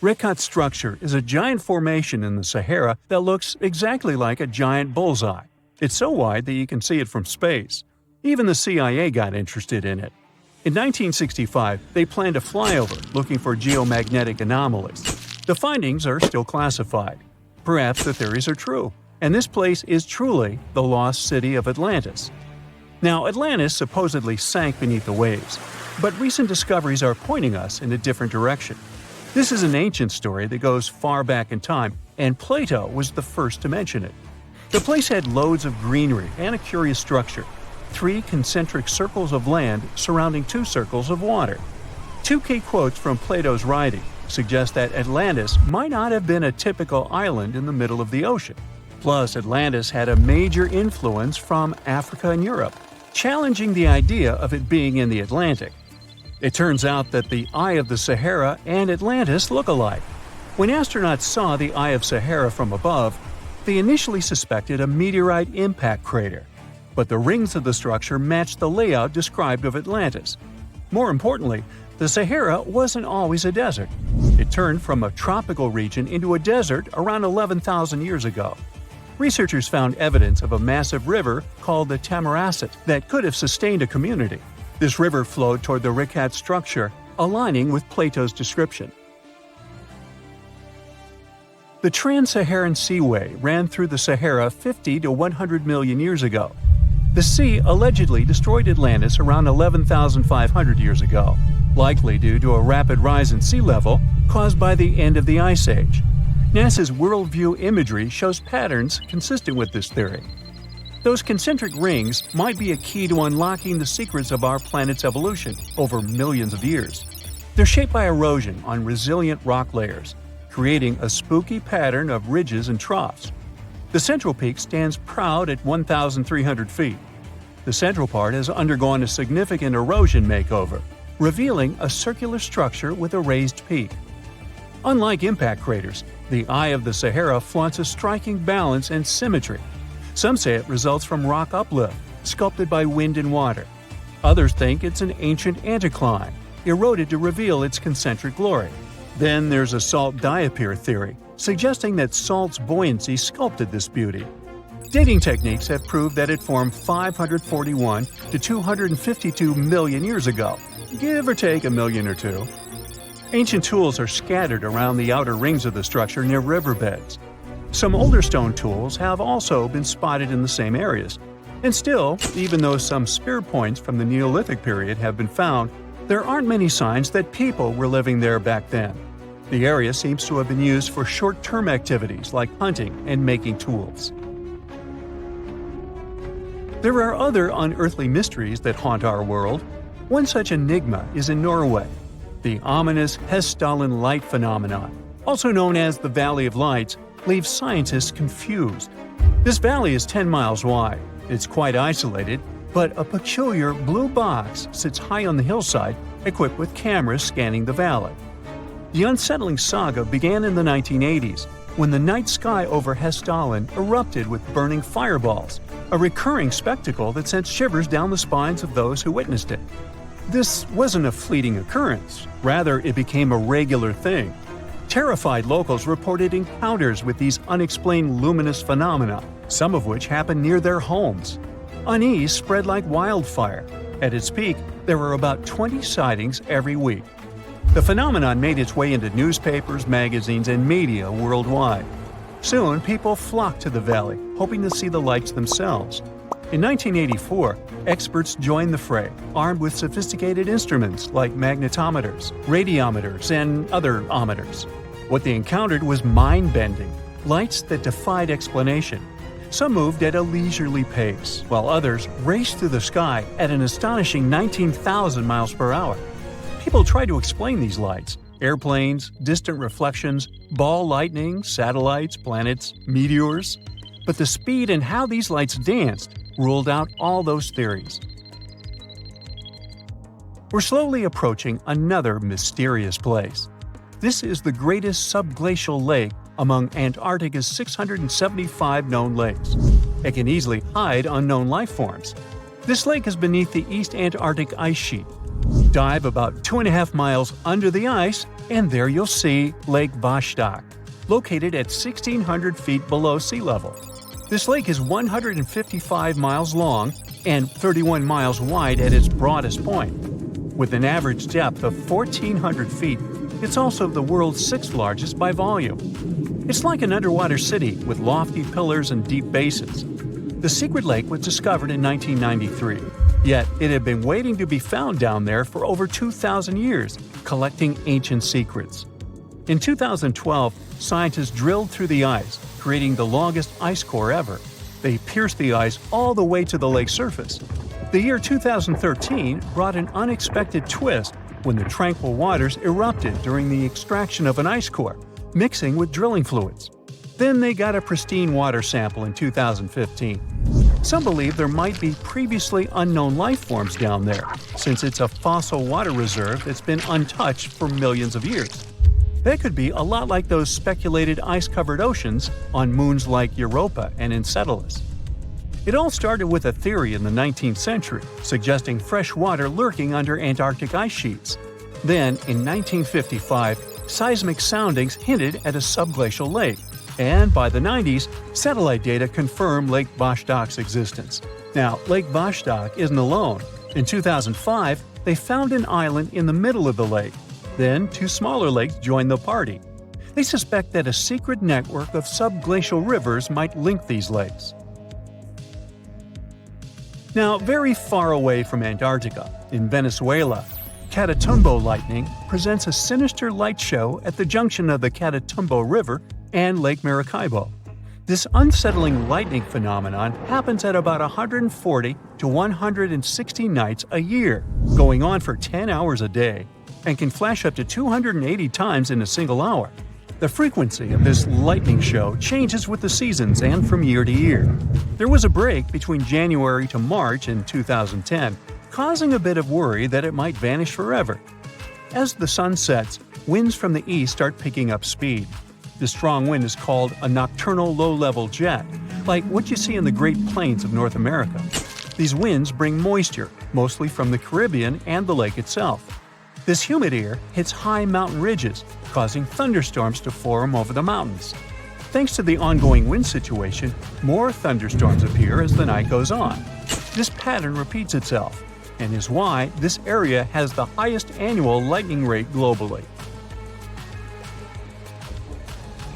Rekhat structure is a giant formation in the Sahara that looks exactly like a giant bullseye. It's so wide that you can see it from space. Even the CIA got interested in it. In 1965, they planned a flyover looking for geomagnetic anomalies. The findings are still classified. Perhaps the theories are true, and this place is truly the lost city of Atlantis. Now, Atlantis supposedly sank beneath the waves, but recent discoveries are pointing us in a different direction. This is an ancient story that goes far back in time, and Plato was the first to mention it. The place had loads of greenery and a curious structure: 3 concentric circles of land surrounding 2 circles of water. 2 key quotes from Plato's writing suggest that Atlantis might not have been a typical island in the middle of the ocean. Plus, Atlantis had a major influence from Africa and Europe, challenging the idea of it being in the Atlantic. It turns out that the Eye of the Sahara and Atlantis look alike. When astronauts saw the Eye of Sahara from above, they initially suspected a meteorite impact crater, but the rings of the structure matched the layout described of Atlantis. More importantly, the Sahara wasn't always a desert. It turned from a tropical region into a desert around 11,000 years ago. Researchers found evidence of a massive river called the Tamaracet that could have sustained a community. This river flowed toward the Rekhat structure, aligning with Plato's description. The Trans-Saharan Seaway ran through the Sahara 50 to 100 million years ago. The sea allegedly destroyed Atlantis around 11,500 years ago, likely due to a rapid rise in sea level caused by the end of the Ice Age. NASA's worldview imagery shows patterns consistent with this theory. Those concentric rings might be a key to unlocking the secrets of our planet's evolution over millions of years. They're shaped by erosion on resilient rock layers, creating a spooky pattern of ridges and troughs. The central peak stands proud at 1,300 feet. The central part has undergone a significant erosion makeover, revealing a circular structure with a raised peak. Unlike impact craters, the Eye of the Sahara flaunts a striking balance and symmetry. Some say it results from rock uplift, sculpted by wind and water. Others think it's an ancient anticline, eroded to reveal its concentric glory. Then there's a salt diapir theory, suggesting that salt's buoyancy sculpted this beauty. Dating techniques have proved that it formed 541 to 252 million years ago, give or take a million or two. Ancient tools are scattered around the outer rings of the structure near riverbeds. Some older stone tools have also been spotted in the same areas. And still, even though some spear points from the Neolithic period have been found, there aren't many signs that people were living there back then. The area seems to have been used for short-term activities like hunting and making tools. There are other unearthly mysteries that haunt our world. One such enigma is in Norway: the ominous Hessdalen light phenomenon, also known as the Valley of Lights, leaves scientists confused. This valley is 10 miles wide. It's quite isolated, but a peculiar blue box sits high on the hillside, equipped with cameras scanning the valley. The unsettling saga began in the 1980s, when the night sky over Hessdalen erupted with burning fireballs, a recurring spectacle that sent shivers down the spines of those who witnessed it. This wasn't a fleeting occurrence, rather it became a regular thing. Terrified locals reported encounters with these unexplained luminous phenomena, some of which happened near their homes. Unease spread like wildfire. At its peak, there were about 20 sightings every week. The phenomenon made its way into newspapers, magazines, and media worldwide. Soon, people flocked to the valley, hoping to see the lights themselves. In 1984, experts joined the fray, armed with sophisticated instruments like magnetometers, radiometers, and other ometers. What they encountered was mind-bending, lights that defied explanation. Some moved at a leisurely pace, while others raced through the sky at an astonishing 19,000 miles per hour. People tried to explain these lights: airplanes, distant reflections, ball lightning, satellites, planets, meteors. But the speed and how these lights danced ruled out all those theories. We're slowly approaching another mysterious place. This is the greatest subglacial lake among Antarctica's 675 known lakes. It can easily hide unknown life forms. This lake is beneath the East Antarctic ice sheet. Dive about 2.5 miles under the ice, and there you'll see Lake Vostok, located at 1,600 feet below sea level. This lake is 155 miles long and 31 miles wide at its broadest point. With an average depth of 1,400 feet, it's also the world's sixth largest by volume. It's like an underwater city with lofty pillars and deep basins. The secret lake was discovered in 1993, yet it had been waiting to be found down there for over 2,000 years, collecting ancient secrets. In 2012, scientists drilled through the ice, creating the longest ice core ever. They pierced the ice all the way to the lake's surface. The year 2013 brought an unexpected twist when the tranquil waters erupted during the extraction of an ice core, mixing with drilling fluids. Then they got a pristine water sample in 2015. Some believe there might be previously unknown life forms down there, since it's a fossil water reserve that's been untouched for millions of years. That could be a lot like those speculated ice-covered oceans on moons like Europa and Enceladus. It all started with a theory in the 19th century, suggesting fresh water lurking under Antarctic ice sheets. Then, in 1955, seismic soundings hinted at a subglacial lake, and by the 90s, satellite data confirmed Lake Vostok's existence. Now, Lake Vostok isn't alone. In 2005, they found an island in the middle of the lake. Then, two smaller lakes joined the party. They suspect that a secret network of subglacial rivers might link these lakes. Now, very far away from Antarctica, in Venezuela, Catatumbo lightning presents a sinister light show at the junction of the Catatumbo River and Lake Maracaibo. This unsettling lightning phenomenon happens at about 140 to 160 nights a year, going on for 10 hours a day, and can flash up to 280 times in a single hour. The frequency of this lightning show changes with the seasons and from year to year. There was a break between January to March in 2010, causing a bit of worry that it might vanish forever. As the sun sets, winds from the east start picking up speed. The strong wind is called a nocturnal low-level jet, like what you see in the Great Plains of North America. These winds bring moisture, mostly from the Caribbean and the lake itself. This humid air hits high mountain ridges, causing thunderstorms to form over the mountains. Thanks to the ongoing wind situation, more thunderstorms appear as the night goes on. This pattern repeats itself, and is why this area has the highest annual lightning rate globally.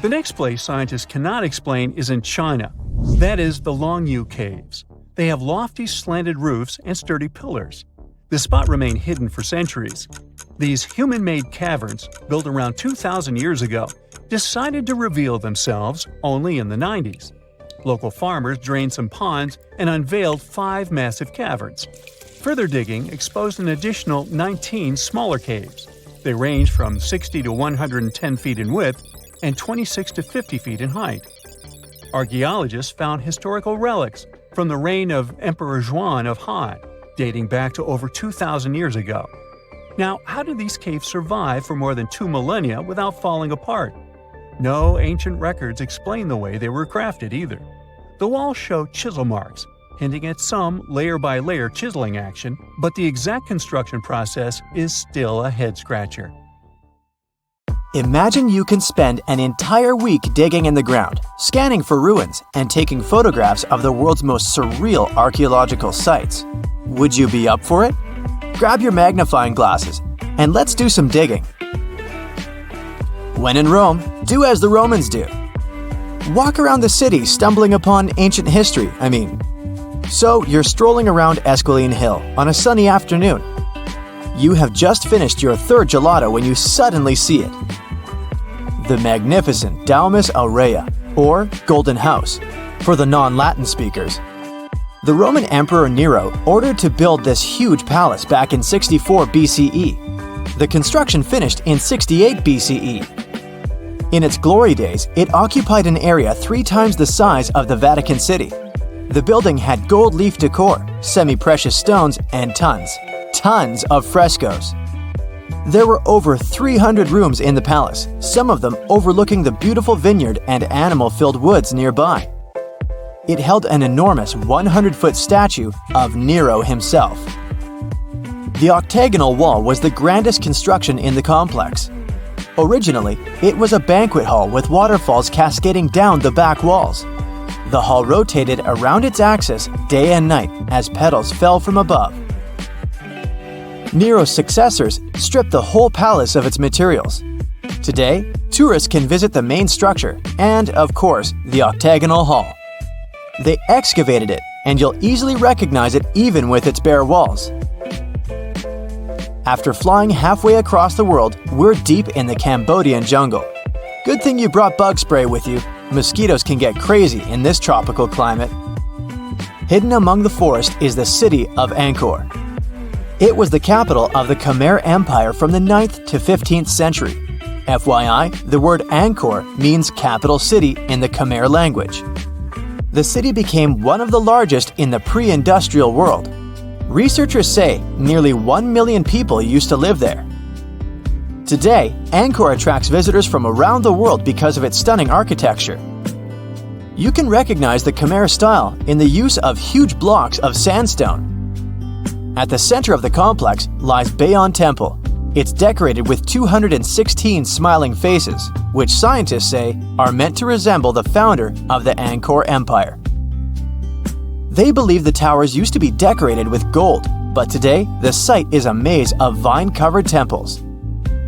The next place scientists cannot explain is in China. That is the Longyu Caves. They have lofty slanted roofs and sturdy pillars. The spot remained hidden for centuries. These human-made caverns, built around 2,000 years ago, decided to reveal themselves only in the 90s. Local farmers drained some ponds and unveiled 5 massive caverns. Further digging exposed an additional 19 smaller caves. They range from 60 to 110 feet in width and 26 to 50 feet in height. Archaeologists found historical relics from the reign of Emperor Zhuan of Han, dating back to over 2,000 years ago. Now, how did these caves survive for more than 2 millennia without falling apart? No ancient records explain the way they were crafted either. The walls show chisel marks, hinting at some layer-by-layer chiseling action, but the exact construction process is still a head-scratcher. Imagine you can spend an entire week digging in the ground, scanning for ruins, and taking photographs of the world's most surreal archaeological sites. Would you be up for it? Grab your magnifying glasses, and let's do some digging. When in Rome, do as the Romans do. Walk around the city stumbling upon ancient history, So you're strolling around Esquiline Hill on a sunny afternoon. You have just finished your 3rd gelato when you suddenly see it. The magnificent Domus Aurea, or Golden House, for the non-Latin speakers. The Roman Emperor Nero ordered to build this huge palace back in 64 BCE. The construction finished in 68 BCE. In its glory days, it occupied an area 3 times the size of the Vatican City. The building had gold leaf decor, semi-precious stones, and tons of frescoes. There were over 300 rooms in the palace, some of them overlooking the beautiful vineyard and animal-filled woods nearby. It held an enormous 100-foot statue of Nero himself. The octagonal wall was the grandest construction in the complex. Originally, it was a banquet hall with waterfalls cascading down the back walls. The hall rotated around its axis day and night as petals fell from above. Nero's successors stripped the whole palace of its materials. Today, tourists can visit the main structure and, of course, the octagonal hall. They excavated it, and you'll easily recognize it even with its bare walls. After flying halfway across the world, we're deep in the Cambodian jungle. Good thing you brought bug spray with you. Mosquitoes can get crazy in this tropical climate. Hidden among the forest is the city of Angkor. It was the capital of the Khmer Empire from the 9th to 15th century. FYI, the word Angkor means capital city in the Khmer language. The city became one of the largest in the pre-industrial world. Researchers say nearly 1 million people used to live there. Today, Angkor attracts visitors from around the world because of its stunning architecture. You can recognize the Khmer style in the use of huge blocks of sandstone. At the center of the complex lies Bayon Temple. It's decorated with 216 smiling faces, which scientists say are meant to resemble the founder of the Angkor Empire. They believe the towers used to be decorated with gold, but today the site is a maze of vine-covered temples.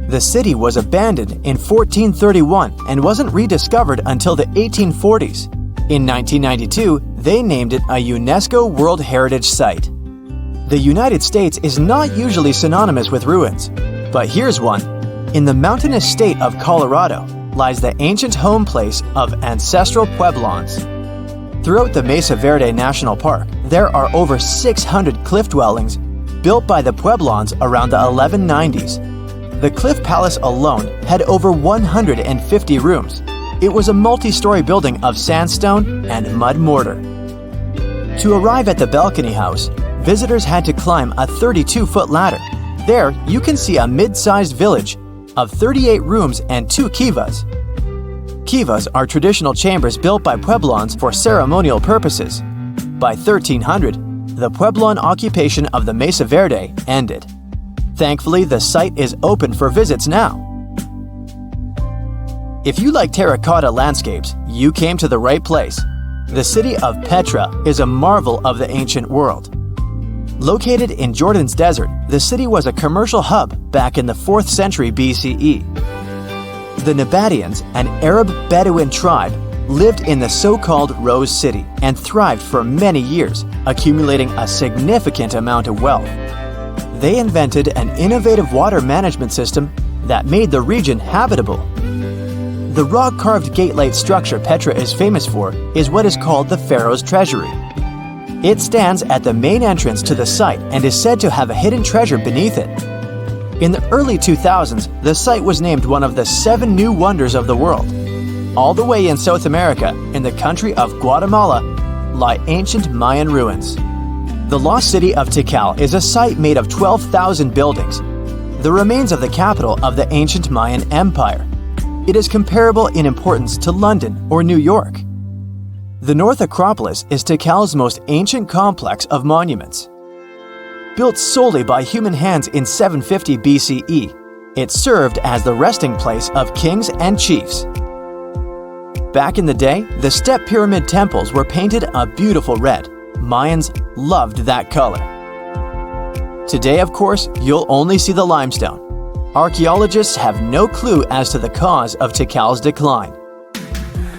The city was abandoned in 1431 and wasn't rediscovered until the 1840s. In 1992, they named it a UNESCO World Heritage Site. The United States is not usually synonymous with ruins, but here's one. In the mountainous state of Colorado lies the ancient home place of ancestral Pueblans. Throughout the Mesa Verde National Park, there are over 600 cliff dwellings built by the Pueblans around the 1190s. The Cliff Palace alone had over 150 rooms. It was a multi-story building of sandstone and mud mortar. To arrive at the balcony house, visitors had to climb a 32-foot ladder. There, you can see a mid-sized village of 38 rooms and 2 kivas. Kivas are traditional chambers built by Pueblans for ceremonial purposes. By 1300, the Pueblan occupation of the Mesa Verde ended. Thankfully, the site is open for visits now. If you like terracotta landscapes, you came to the right place. The city of Petra is a marvel of the ancient world. Located in Jordan's desert, the city was a commercial hub back in the 4th century BCE. The Nabataeans, an Arab Bedouin tribe, lived in the so-called Rose City and thrived for many years, accumulating a significant amount of wealth. They invented an innovative water management system that made the region habitable. The rock-carved gate-like structure Petra is famous for is what is called the Pharaoh's Treasury. It stands at the main entrance to the site and is said to have a hidden treasure beneath it. In the early 2000s, the site was named one of the 7 new wonders of the world. All the way in South America, in the country of Guatemala, lie ancient Mayan ruins. The lost city of Tikal is a site made of 12,000 buildings, the remains of the capital of the ancient Mayan Empire. It is comparable in importance to London or New York. The North Acropolis is Tikal's most ancient complex of monuments. Built solely by human hands in 750 BCE, it served as the resting place of kings and chiefs. Back in the day, the step pyramid temples were painted a beautiful red. Mayans loved that color. Today, of course, you'll only see the limestone. Archaeologists have no clue as to the cause of Tikal's decline.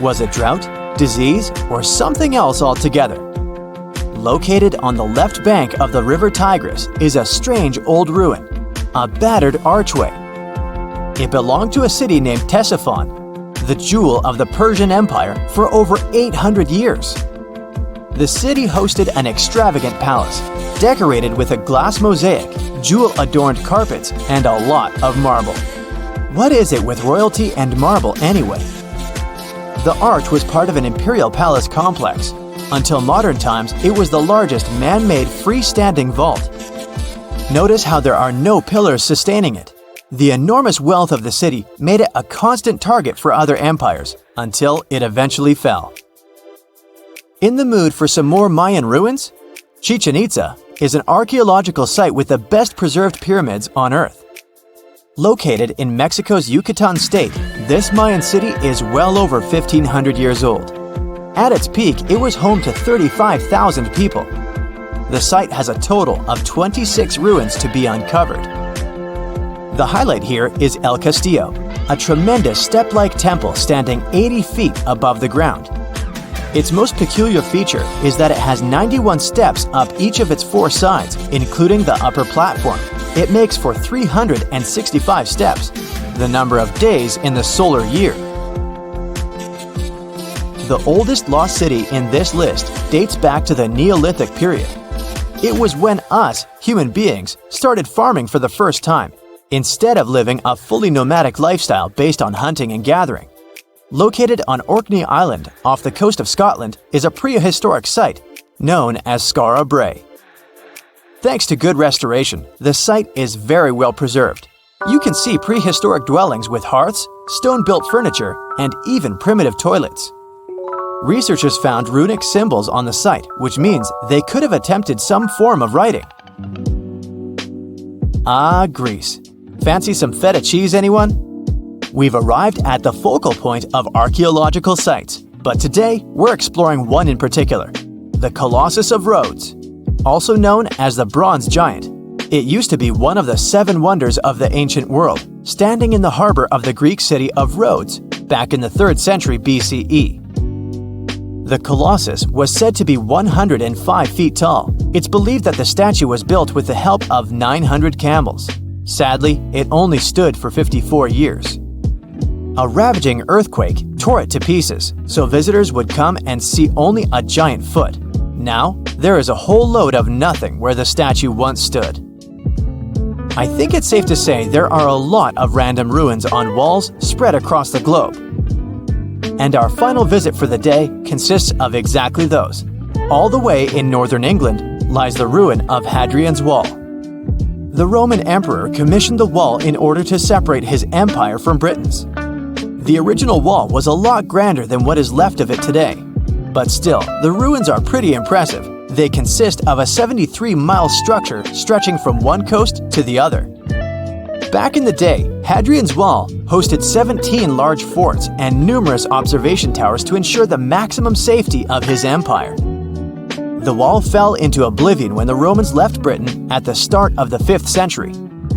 Was it drought, disease, or something else altogether? Located on the left bank of the river Tigris is a strange old ruin, a battered archway. It belonged to a city named Ctesiphon, the jewel of the Persian Empire for over 800 years. The city hosted an extravagant palace, decorated with a glass mosaic, jewel-adorned carpets, and a lot of marble. What is it with royalty and marble anyway? The arch was part of an imperial palace complex. Until modern times, it was the largest man-made freestanding vault. Notice how there are no pillars sustaining it. The enormous wealth of the city made it a constant target for other empires, until it eventually fell. In the mood for some more Mayan ruins? Chichen Itza, is an archaeological site with the best preserved pyramids on Earth. Located in Mexico's Yucatan state, this Mayan city is well over 1,500 years old. At its peak, it was home to 35,000 people. The site has a total of 26 ruins to be uncovered. The highlight here is El Castillo, a tremendous step-like temple standing 80 feet above the ground. Its most peculiar feature is that it has 91 steps up each of its 4 sides, including the upper platform. It makes for 365 steps, the number of days in the solar year. The oldest lost city in this list dates back to the Neolithic period. It was when us, human beings, started farming for the first time, instead of living a fully nomadic lifestyle based on hunting and gathering. Located on Orkney Island off the coast of Scotland is a prehistoric site known as Skara Brae. Thanks to good restoration, the site is very well preserved. You can see prehistoric dwellings with hearths, stone-built furniture, and even primitive toilets. Researchers found runic symbols on the site, which means they could have attempted some form of writing. Ah, Greece. Fancy some feta cheese, anyone? We've arrived at the focal point of archaeological sites, but today we're exploring one in particular, the Colossus of Rhodes, also known as the Bronze Giant. It used to be one of the 7 wonders of the ancient world, standing in the harbor of the Greek city of Rhodes back in the 3rd century BCE. The Colossus was said to be 105 feet tall. It's believed that the statue was built with the help of 900 camels. Sadly, it only stood for 54 years. A ravaging earthquake tore it to pieces, so visitors would come and see only a giant foot. Now, there is a whole load of nothing where the statue once stood. I think it's safe to say there are a lot of random ruins on walls spread across the globe. And our final visit for the day consists of exactly those. All the way in northern England lies the ruin of Hadrian's Wall. The Roman emperor commissioned the wall in order to separate his empire from Britain's. The original wall was a lot grander than what is left of it today. But still, the ruins are pretty impressive. They consist of a 73-mile structure stretching from one coast to the other. Back in the day, Hadrian's Wall hosted 17 large forts and numerous observation towers to ensure the maximum safety of his empire. The wall fell into oblivion when the Romans left Britain at the start of the 5th century.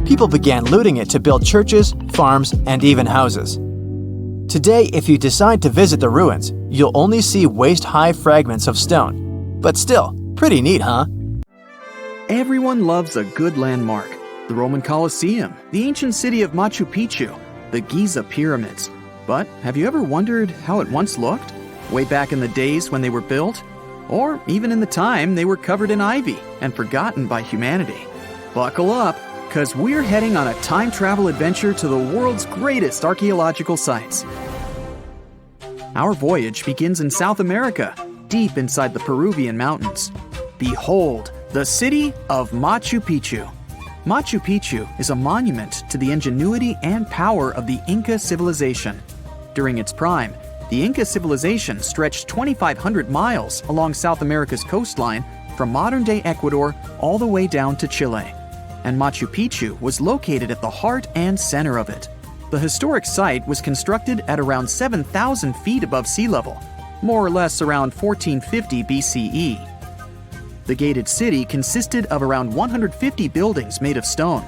People began looting it to build churches, farms, and even houses. Today, if you decide to visit the ruins, you'll only see waist-high fragments of stone. But still, pretty neat, huh? Everyone loves a good landmark. The Roman Colosseum, the ancient city of Machu Picchu, the Giza pyramids. But have you ever wondered how it once looked? Way back in the days when they were built? Or even in the time they were covered in ivy and forgotten by humanity? Buckle up, because we're heading on a time travel adventure to the world's greatest archaeological sites. Our voyage begins in South America, deep inside the Peruvian mountains. Behold, the city of Machu Picchu. Machu Picchu is a monument to the ingenuity and power of the Inca civilization. During its prime, the Inca civilization stretched 2,500 miles along South America's coastline from modern-day Ecuador all the way down to Chile. And Machu Picchu was located at the heart and center of it. The historic site was constructed at around 7,000 feet above sea level, more or less around 1450 BCE. The gated city consisted of around 150 buildings made of stone.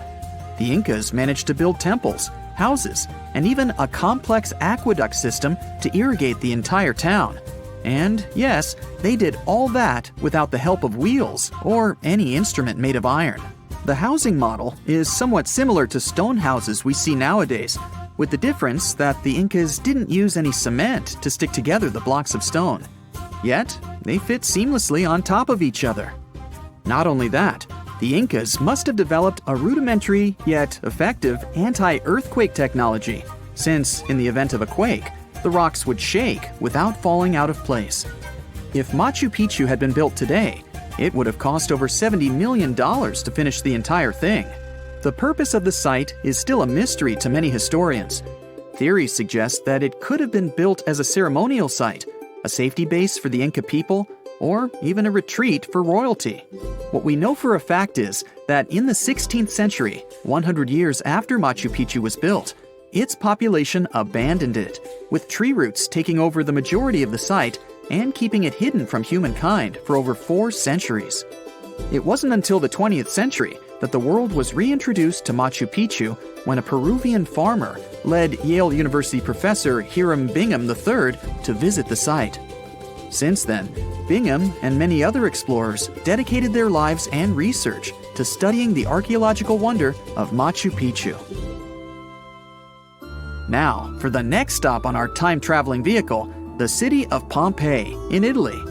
The Incas managed to build temples, houses, and even a complex aqueduct system to irrigate the entire town. And yes, they did all that without the help of wheels or any instrument made of iron. The housing model is somewhat similar to stone houses we see nowadays, with the difference that the Incas didn't use any cement to stick together the blocks of stone. Yet, they fit seamlessly on top of each other. Not only that, the Incas must have developed a rudimentary yet effective anti-earthquake technology, since in the event of a quake, the rocks would shake without falling out of place. If Machu Picchu had been built today, it would have cost over $70 million to finish the entire thing. The purpose of the site is still a mystery to many historians. Theories suggest that it could have been built as a ceremonial site, a safety base for the Inca people, or even a retreat for royalty. What we know for a fact is that in the 16th century, 100 years after Machu Picchu was built, its population abandoned it, with tree roots taking over the majority of the site and keeping it hidden from humankind for over 4 centuries. It wasn't until the 20th century that the world was reintroduced to Machu Picchu when a Peruvian farmer led Yale University professor Hiram Bingham III to visit the site. Since then, Bingham and many other explorers dedicated their lives and research to studying the archaeological wonder of Machu Picchu. Now, for the next stop on our time-traveling vehicle, the city of Pompeii in Italy.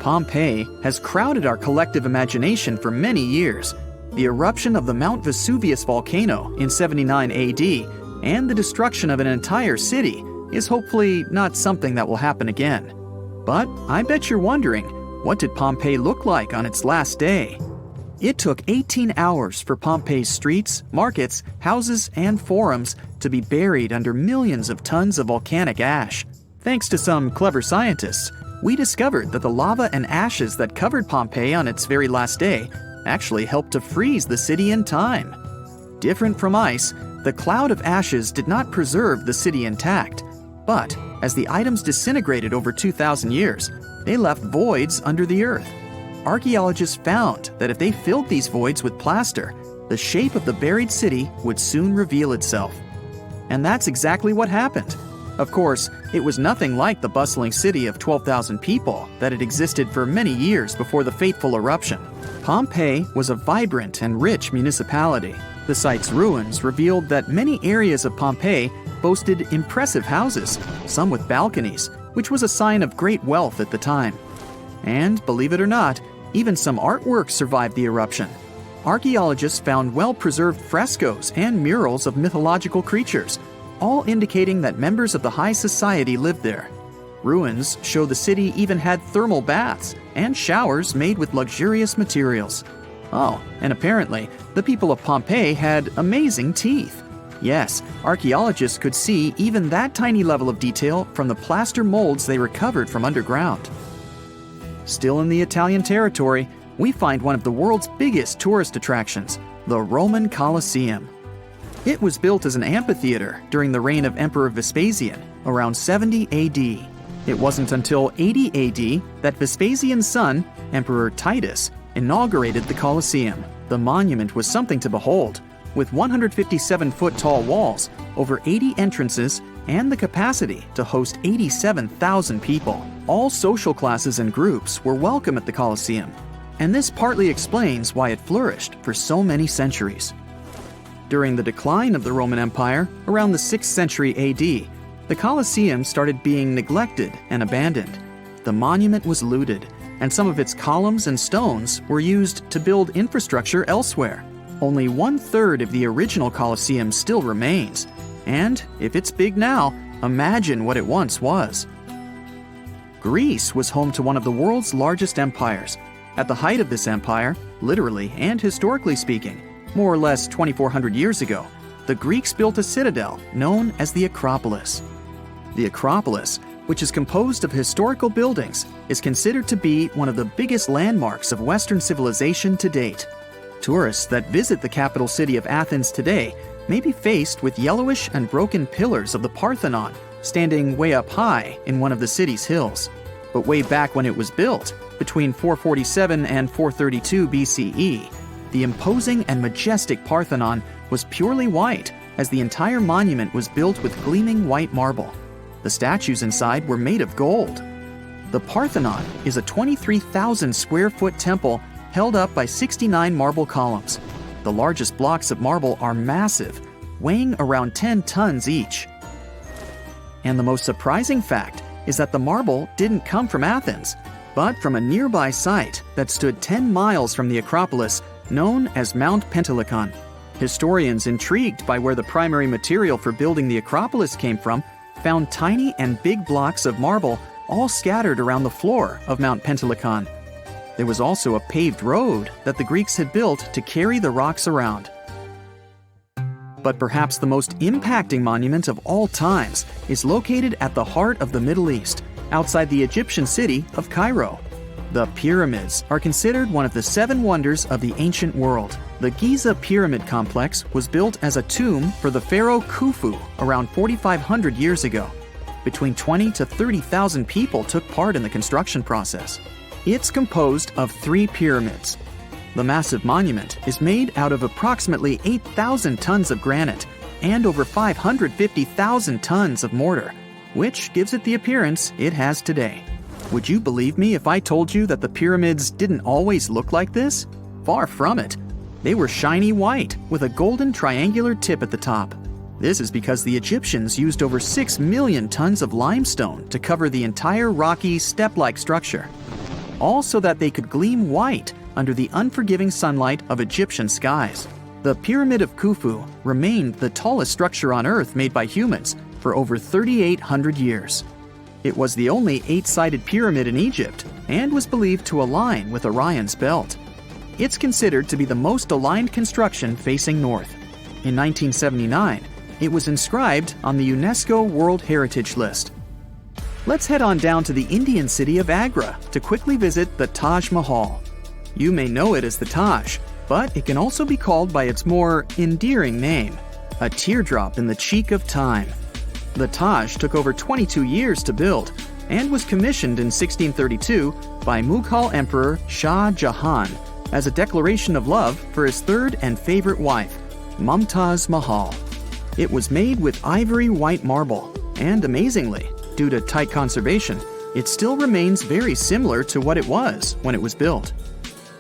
Pompeii has crowded our collective imagination for many years. The eruption of the Mount Vesuvius volcano in 79 AD and the destruction of an entire city is hopefully not something that will happen again. But I bet you're wondering, what did Pompeii look like on its last day? It took 18 hours for Pompeii's streets, markets, houses, and forums to be buried under millions of tons of volcanic ash. Thanks to some clever scientists, we discovered that the lava and ashes that covered Pompeii on its very last day actually helped to freeze the city in time. Different from ice, the cloud of ashes did not preserve the city intact, but as the items disintegrated over 2,000 years, they left voids under the earth. Archaeologists found that if they filled these voids with plaster, the shape of the buried city would soon reveal itself. And that's exactly what happened. Of course, it was nothing like the bustling city of 12,000 people that had existed for many years before the fateful eruption. Pompeii was a vibrant and rich municipality. The site's ruins revealed that many areas of Pompeii boasted impressive houses, some with balconies, which was a sign of great wealth at the time. And, believe it or not, even some artwork survived the eruption. Archaeologists found well-preserved frescoes and murals of mythological creatures, all indicating that members of the high society lived there. Ruins show the city even had thermal baths and showers made with luxurious materials. Oh, and apparently, the people of Pompeii had amazing teeth. Yes, archaeologists could see even that tiny level of detail from the plaster molds they recovered from underground. Still in the Italian territory, we find one of the world's biggest tourist attractions, the Roman Colosseum. It was built as an amphitheater during the reign of Emperor Vespasian, around 70 AD. It wasn't until 80 AD that Vespasian's son, Emperor Titus, inaugurated the Colosseum. The monument was something to behold, with 157-foot-tall walls, over 80 entrances, and the capacity to host 87,000 people. All social classes and groups were welcome at the Colosseum, and this partly explains why it flourished for so many centuries. During the decline of the Roman Empire, around the 6th century AD, the Colosseum started being neglected and abandoned. The monument was looted, and some of its columns and stones were used to build infrastructure elsewhere. Only 1/3 of the original Colosseum still remains, and if it's big now, imagine what it once was. Greece was home to one of the world's largest empires. At the height of this empire, literally and historically speaking, more or less 2,400 years ago, the Greeks built a citadel known as the Acropolis. The Acropolis, which is composed of historical buildings, is considered to be one of the biggest landmarks of Western civilization to date. Tourists that visit the capital city of Athens today may be faced with yellowish and broken pillars of the Parthenon standing way up high in one of the city's hills. But way back when it was built, between 447 and 432 BCE, the imposing and majestic Parthenon was purely white, as the entire monument was built with gleaming white marble. The statues inside were made of gold. The Parthenon is a 23,000 square foot temple held up by 69 marble columns. The largest blocks of marble are massive, weighing around 10 tons each. And the most surprising fact is that the marble didn't come from Athens, but from a nearby site that stood 10 miles from the Acropolis, known as Mount Pentelicon. Historians intrigued by where the primary material for building the Acropolis came from found tiny and big blocks of marble all scattered around the floor of Mount Pentelicon. There was also a paved road that the Greeks had built to carry the rocks around. But perhaps the most impacting monument of all times is located at the heart of the Middle East, outside the Egyptian city of Cairo. The pyramids are considered one of the 7 wonders of the ancient world. The Giza Pyramid Complex was built as a tomb for the pharaoh Khufu around 4,500 years ago. Between 20 to 30,000 people took part in the construction process. It's composed of 3 pyramids. The massive monument is made out of approximately 8,000 tons of granite and over 550,000 tons of mortar, which gives it the appearance it has today. Would you believe me if I told you that the pyramids didn't always look like this? Far from it. They were shiny white with a golden triangular tip at the top. This is because the Egyptians used over 6 million tons of limestone to cover the entire rocky, step-like structure, all so that they could gleam white under the unforgiving sunlight of Egyptian skies. The Pyramid of Khufu remained the tallest structure on Earth made by humans for over 3,800 years. It was the only 8-sided pyramid in Egypt and was believed to align with Orion's belt. It's considered to be the most aligned construction facing north. In 1979, it was inscribed on the UNESCO World Heritage List. Let's head on down to the Indian city of Agra to quickly visit the Taj Mahal. You may know it as the Taj, but it can also be called by its more endearing name, a teardrop in the cheek of time. The Taj took over 22 years to build and was commissioned in 1632 by Mughal Emperor Shah Jahan as a declaration of love for his third and favorite wife, Mumtaz Mahal. It was made with ivory white marble, and amazingly, due to tight conservation, it still remains very similar to what it was when it was built.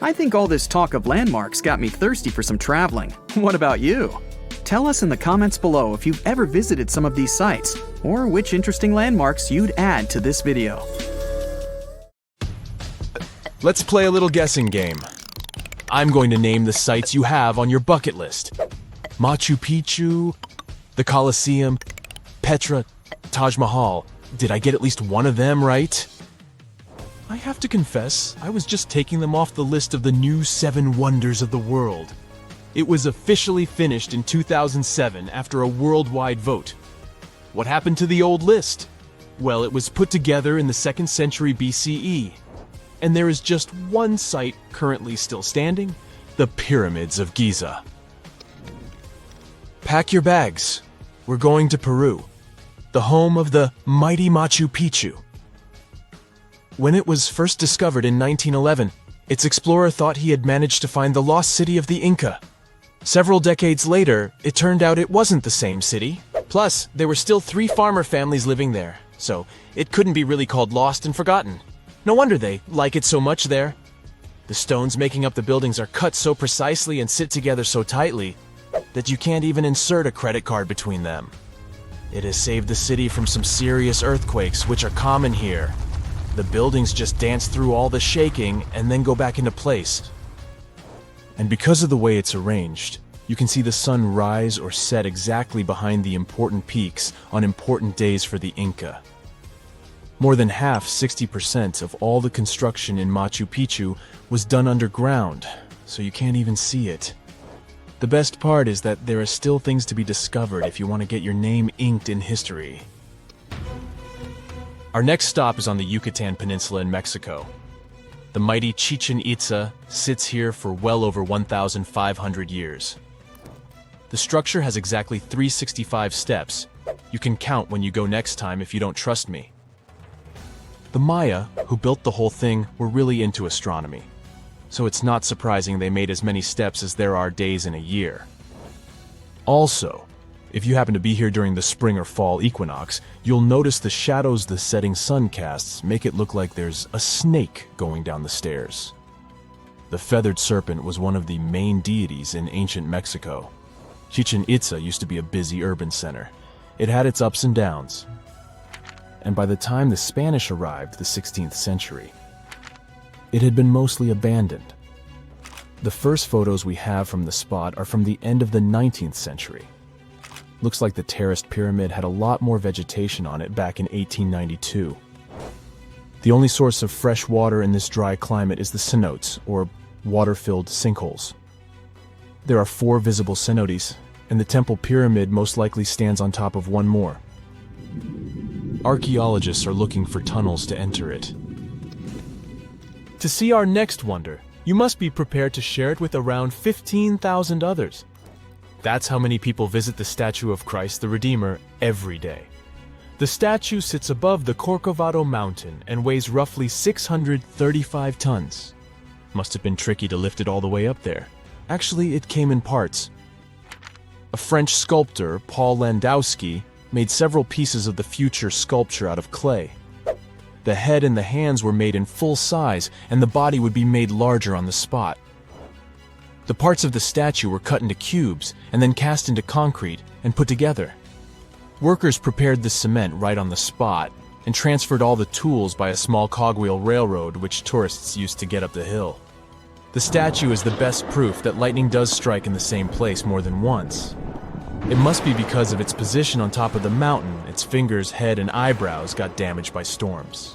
I think all this talk of landmarks got me thirsty for some traveling. What about you? Tell us in the comments below if you've ever visited some of these sites, or which interesting landmarks you'd add to this video. Let's play a little guessing game. I'm going to name the sites you have on your bucket list. Machu Picchu, the Colosseum, Petra, Taj Mahal. Did I get at least one of them right? I have to confess, I was just taking them off the list of the new 7 wonders of the world. It was officially finished in 2007 after a worldwide vote. What happened to the old list? Well, it was put together in the 2nd century BCE. And there is just one site currently still standing, the Pyramids of Giza. Pack your bags. We're going to Peru, the home of the mighty Machu Picchu. When it was first discovered in 1911, its explorer thought he had managed to find the lost city of the Inca. Several decades later, it turned out it wasn't the same city. Plus, there were still 3 farmer families living there, so it couldn't be really called lost and forgotten. No wonder they like it so much there. The stones making up the buildings are cut so precisely and sit together so tightly that you can't even insert a credit card between them. It has saved the city from some serious earthquakes, which are common here. The buildings just dance through all the shaking and then go back into place. And because of the way it's arranged, you can see the sun rise or set exactly behind the important peaks on important days for the Inca. More than half, 60% of all the construction in Machu Picchu was done underground, so you can't even see it. The best part is that there are still things to be discovered if you want to get your name inked in history. Our next stop is on the Yucatan Peninsula in Mexico. The mighty Chichen Itza sits here for well over 1,500 years. The structure has exactly 365 steps. You can count when you go next time if you don't trust me. The Maya, who built the whole thing, were really into astronomy, so it's not surprising they made as many steps as there are days in a year. Also, if you happen to be here during the spring or fall equinox, you'll notice the shadows the setting sun casts make it look like there's a snake going down the stairs. The feathered serpent was one of the main deities in ancient Mexico. Chichen Itza used to be a busy urban center. It had its ups and downs. And by the time the Spanish arrived, the 16th century, it had been mostly abandoned. The first photos we have from the spot are from the end of the 19th century. Looks like the terraced pyramid had a lot more vegetation on it back in 1892. The only source of fresh water in this dry climate is the cenotes, or water-filled sinkholes. There are 4 visible cenotes, and the temple pyramid most likely stands on top of one more. Archaeologists are looking for tunnels to enter it. To see our next wonder, you must be prepared to share it with around 15,000 others. That's how many people visit the statue of Christ the Redeemer every day. The statue sits above the Corcovado mountain and weighs roughly 635 tons. Must have been tricky to lift it all the way up there. Actually, it came in parts. A French sculptor, Paul Landowski, made several pieces of the future sculpture out of clay. The head and the hands were made in full size, and the body would be made larger on the spot. The parts of the statue were cut into cubes and then cast into concrete and put together. Workers prepared the cement right on the spot and transferred all the tools by a small cogwheel railroad which tourists used to get up the hill. The statue is the best proof that lightning does strike in the same place more than once. It must be because of its position on top of the mountain, its fingers, head, and eyebrows got damaged by storms.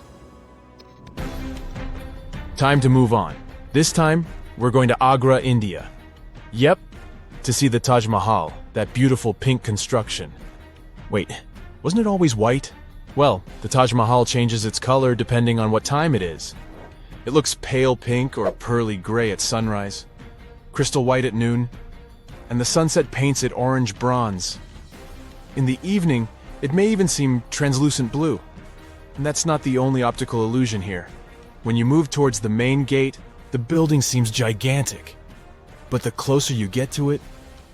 Time to move on. This time, we're going to Agra, India. Yep, to see the Taj Mahal, that beautiful pink construction. Wait, wasn't it always white? Well, the Taj Mahal changes its color depending on what time it is. It looks pale pink or pearly gray at sunrise, crystal white at noon, and the sunset paints it orange bronze. In the evening, it may even seem translucent blue. And that's not the only optical illusion here. When you move towards the main gate, the building seems gigantic. But the closer you get to it,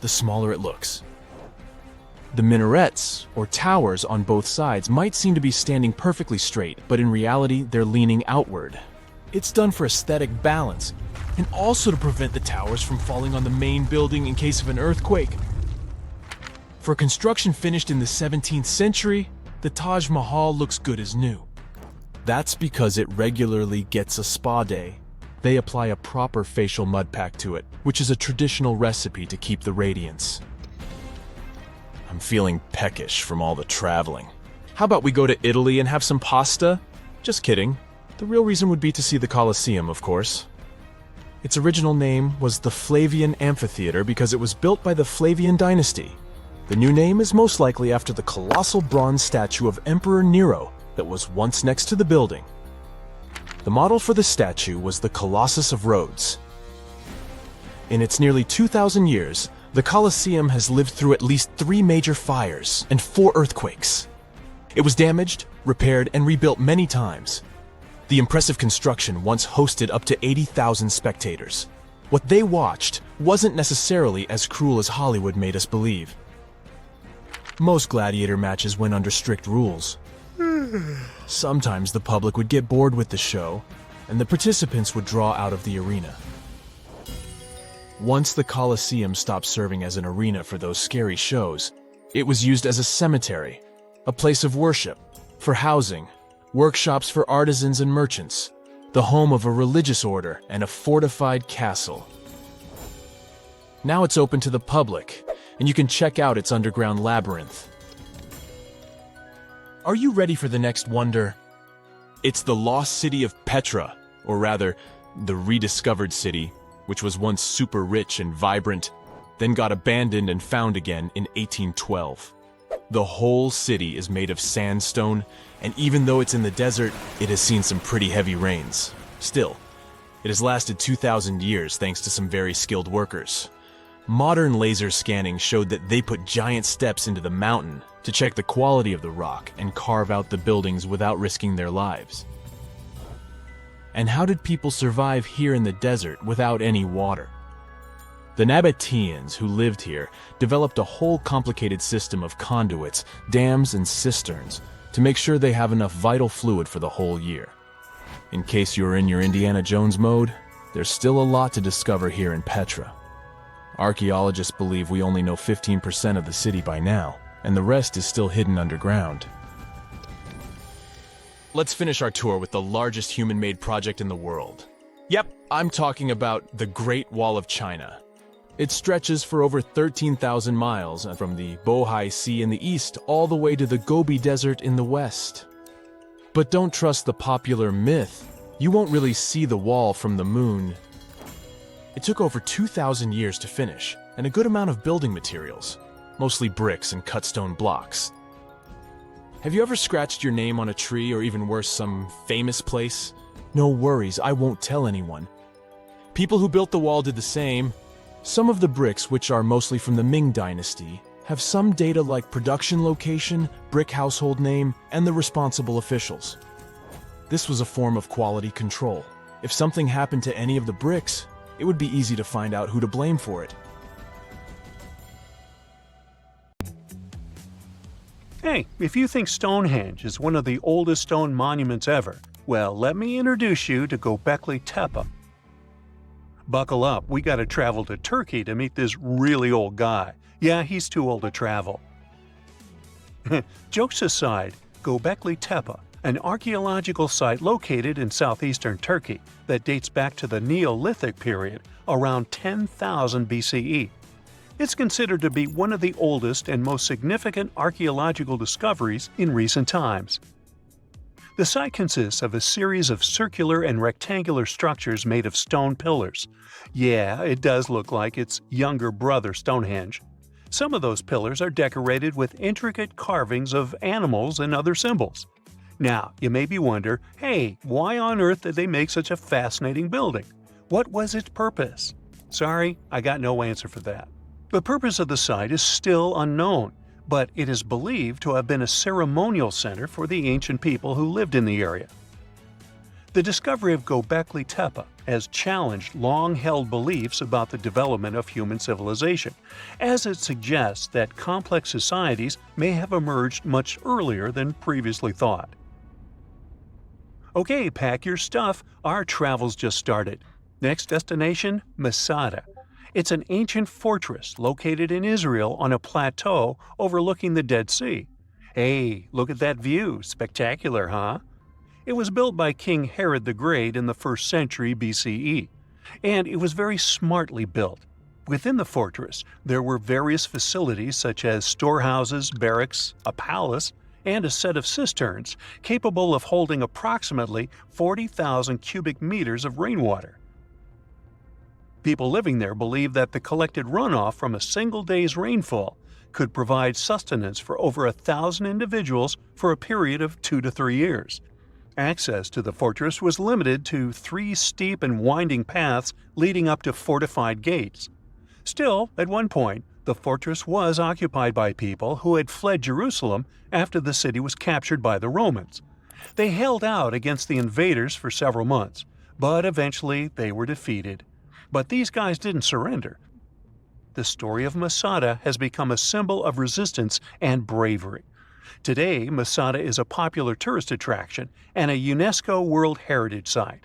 the smaller it looks. The minarets, or towers on both sides, might seem to be standing perfectly straight, but in reality, they're leaning outward. It's done for aesthetic balance, and also to prevent the towers from falling on the main building in case of an earthquake. For construction finished in the 17th century, the Taj Mahal looks good as new. That's because it regularly gets a spa day. They apply a proper facial mud pack to it, which is a traditional recipe to keep the radiance. I'm feeling peckish from all the traveling. How about we go to Italy and have some pasta? Just kidding. The real reason would be to see the Colosseum, of course. Its original name was the Flavian Amphitheater because it was built by the Flavian dynasty. The new name is most likely after the colossal bronze statue of Emperor Nero that was once next to the building. The model for the statue was the Colossus of Rhodes. In its nearly 2,000 years, the Colosseum has lived through at least 3 major fires and 4 earthquakes. It was damaged, repaired, and rebuilt many times. The impressive construction once hosted up to 80,000 spectators. What they watched wasn't necessarily as cruel as Hollywood made us believe. Most gladiator matches went under strict rules. Sometimes the public would get bored with the show, and the participants would draw out of the arena. Once the Colosseum stopped serving as an arena for those scary shows, it was used as a cemetery, a place of worship, for housing, workshops for artisans and merchants, the home of a religious order, and a fortified castle. Now it's open to the public, and you can check out its underground labyrinth. Are you ready for the next wonder? It's the lost city of Petra, or rather, the rediscovered city, which was once super rich and vibrant, then got abandoned and found again in 1812. The whole city is made of sandstone, and even though it's in the desert, it has seen some pretty heavy rains. Still, it has lasted 2,000 years thanks to some very skilled workers. Modern laser scanning showed that they put giant steps into the mountain to check the quality of the rock and carve out the buildings without risking their lives. And how did people survive here in the desert without any water? The Nabateans who lived here developed a whole complicated system of conduits, dams, and cisterns to make sure they have enough vital fluid for the whole year. In case you're in your Indiana Jones mode, there's still a lot to discover here in Petra. Archaeologists believe we only know 15% of the city by now, and the rest is still hidden underground. Let's finish our tour with the largest human-made project in the world. Yep, I'm talking about the Great Wall of China. It stretches for over 13,000 miles from the Bohai Sea in the east all the way to the Gobi Desert in the west. But don't trust the popular myth. You won't really see the wall from the moon. It took over 2,000 years to finish, and a good amount of building materials, mostly bricks and cut stone blocks. Have you ever scratched your name on a tree or even worse, some famous place? No worries, I won't tell anyone. People who built the wall did the same. Some of the bricks, which are mostly from the Ming Dynasty, have some data like production location, brick household name, and the responsible officials. This was a form of quality control. If something happened to any of the bricks, it would be easy to find out who to blame for it. Hey, if you think Stonehenge is one of the oldest stone monuments ever, well, let me introduce you to Göbekli Tepe. Buckle up, we gotta travel to Turkey to meet this really old guy. Yeah, he's too old to travel. Jokes aside, Göbekli Tepe, an archaeological site located in southeastern Turkey that dates back to the Neolithic period, around 10,000 BCE. It's considered to be one of the oldest and most significant archaeological discoveries in recent times. The site consists of a series of circular and rectangular structures made of stone pillars. Yeah, it does look like its younger brother Stonehenge. Some of those pillars are decorated with intricate carvings of animals and other symbols. Now, you maybe wonder, hey, why on earth did they make such a fascinating building? What was its purpose? Sorry, I got no answer for that. The purpose of the site is still unknown, but it is believed to have been a ceremonial center for the ancient people who lived in the area. The discovery of Göbekli Tepe has challenged long-held beliefs about the development of human civilization, as it suggests that complex societies may have emerged much earlier than previously thought. Okay, pack your stuff, our travel's just started. Next destination, Masada. It's an ancient fortress located in Israel on a plateau overlooking the Dead Sea. Hey, look at that view, spectacular, huh? It was built by King Herod the Great in the 1st century BCE, and it was very smartly built. Within the fortress, there were various facilities such as storehouses, barracks, a palace, and a set of cisterns capable of holding approximately 40,000 cubic meters of rainwater. People living there believed that the collected runoff from a single day's rainfall could provide sustenance for over 1,000 individuals for a period of 2 to 3 years. Access to the fortress was limited to 3 steep and winding paths leading up to fortified gates. Still, at one point, the fortress was occupied by people who had fled Jerusalem after the city was captured by the Romans. They held out against the invaders for several months, but eventually they were defeated. But these guys didn't surrender. The story of Masada has become a symbol of resistance and bravery. Today, Masada is a popular tourist attraction and a UNESCO World Heritage Site.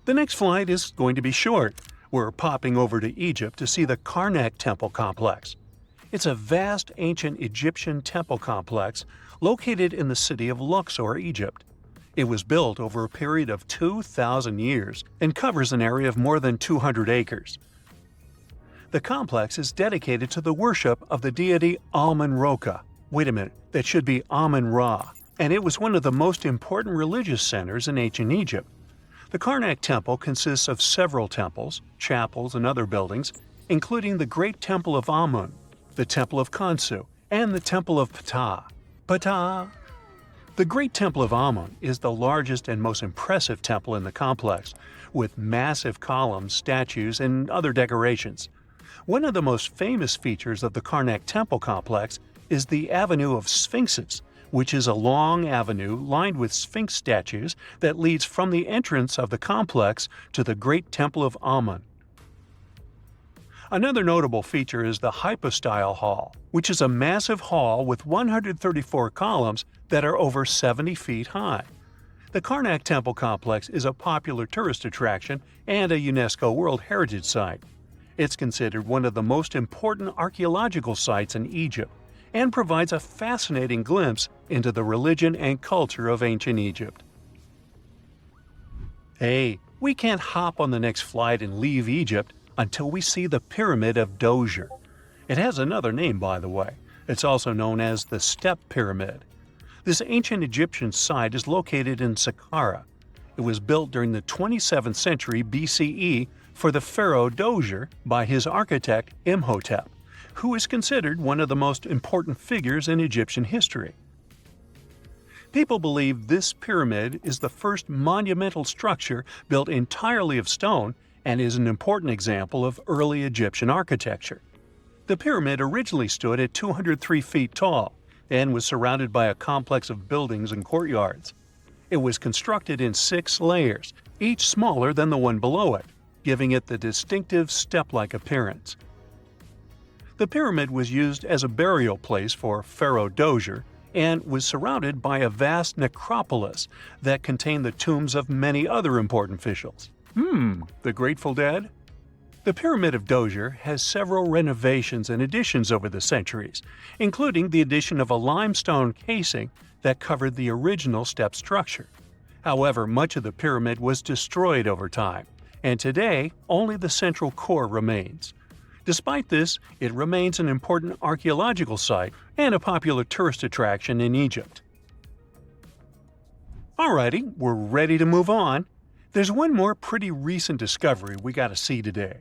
The next flight is going to be short. We're popping over to Egypt to see the Karnak Temple Complex. It's a vast ancient Egyptian temple complex located in the city of Luxor, Egypt. It was built over a period of 2,000 years and covers an area of more than 200 acres. The complex is dedicated to the worship of the deity Amun-Ra. Wait a minute, that should be Amun-Ra, and it was one of the most important religious centers in ancient Egypt. The Karnak Temple consists of several temples, chapels, and other buildings, including the Great Temple of Amun, the Temple of Khonsu, and the Temple of Ptah. Ptah! The Great Temple of Amun is the largest and most impressive temple in the complex, with massive columns, statues, and other decorations. One of the most famous features of the Karnak Temple complex is the Avenue of Sphinxes, which is a long avenue lined with Sphinx statues that leads from the entrance of the complex to the Great Temple of Amun. Another notable feature is the Hypostyle Hall, which is a massive hall with 134 columns that are over 70 feet high. The Karnak Temple Complex is a popular tourist attraction and a UNESCO World Heritage Site. It's considered one of the most important archaeological sites in Egypt and provides a fascinating glimpse into the religion and culture of ancient Egypt. Hey, we can't hop on the next flight and leave Egypt until we see the Pyramid of Djoser. It has another name, by the way. It's also known as the Step Pyramid. This ancient Egyptian site is located in Saqqara. It was built during the 27th century BCE for the pharaoh Djoser by his architect Imhotep, who is considered one of the most important figures in Egyptian history. People believe this pyramid is the first monumental structure built entirely of stone and is an important example of early Egyptian architecture. The pyramid originally stood at 203 feet tall and was surrounded by a complex of buildings and courtyards. It was constructed in 6 layers, each smaller than the one below it, giving it the distinctive step-like appearance. The pyramid was used as a burial place for Pharaoh Dozier and was surrounded by a vast necropolis that contained the tombs of many other important officials. The Grateful Dead? The Pyramid of Dozier has several renovations and additions over the centuries, including the addition of a limestone casing that covered the original step structure. However, much of the pyramid was destroyed over time, and today only the central core remains. Despite this, it remains an important archaeological site and a popular tourist attraction in Egypt. Alrighty, we're ready to move on. There's one more pretty recent discovery we gotta see today.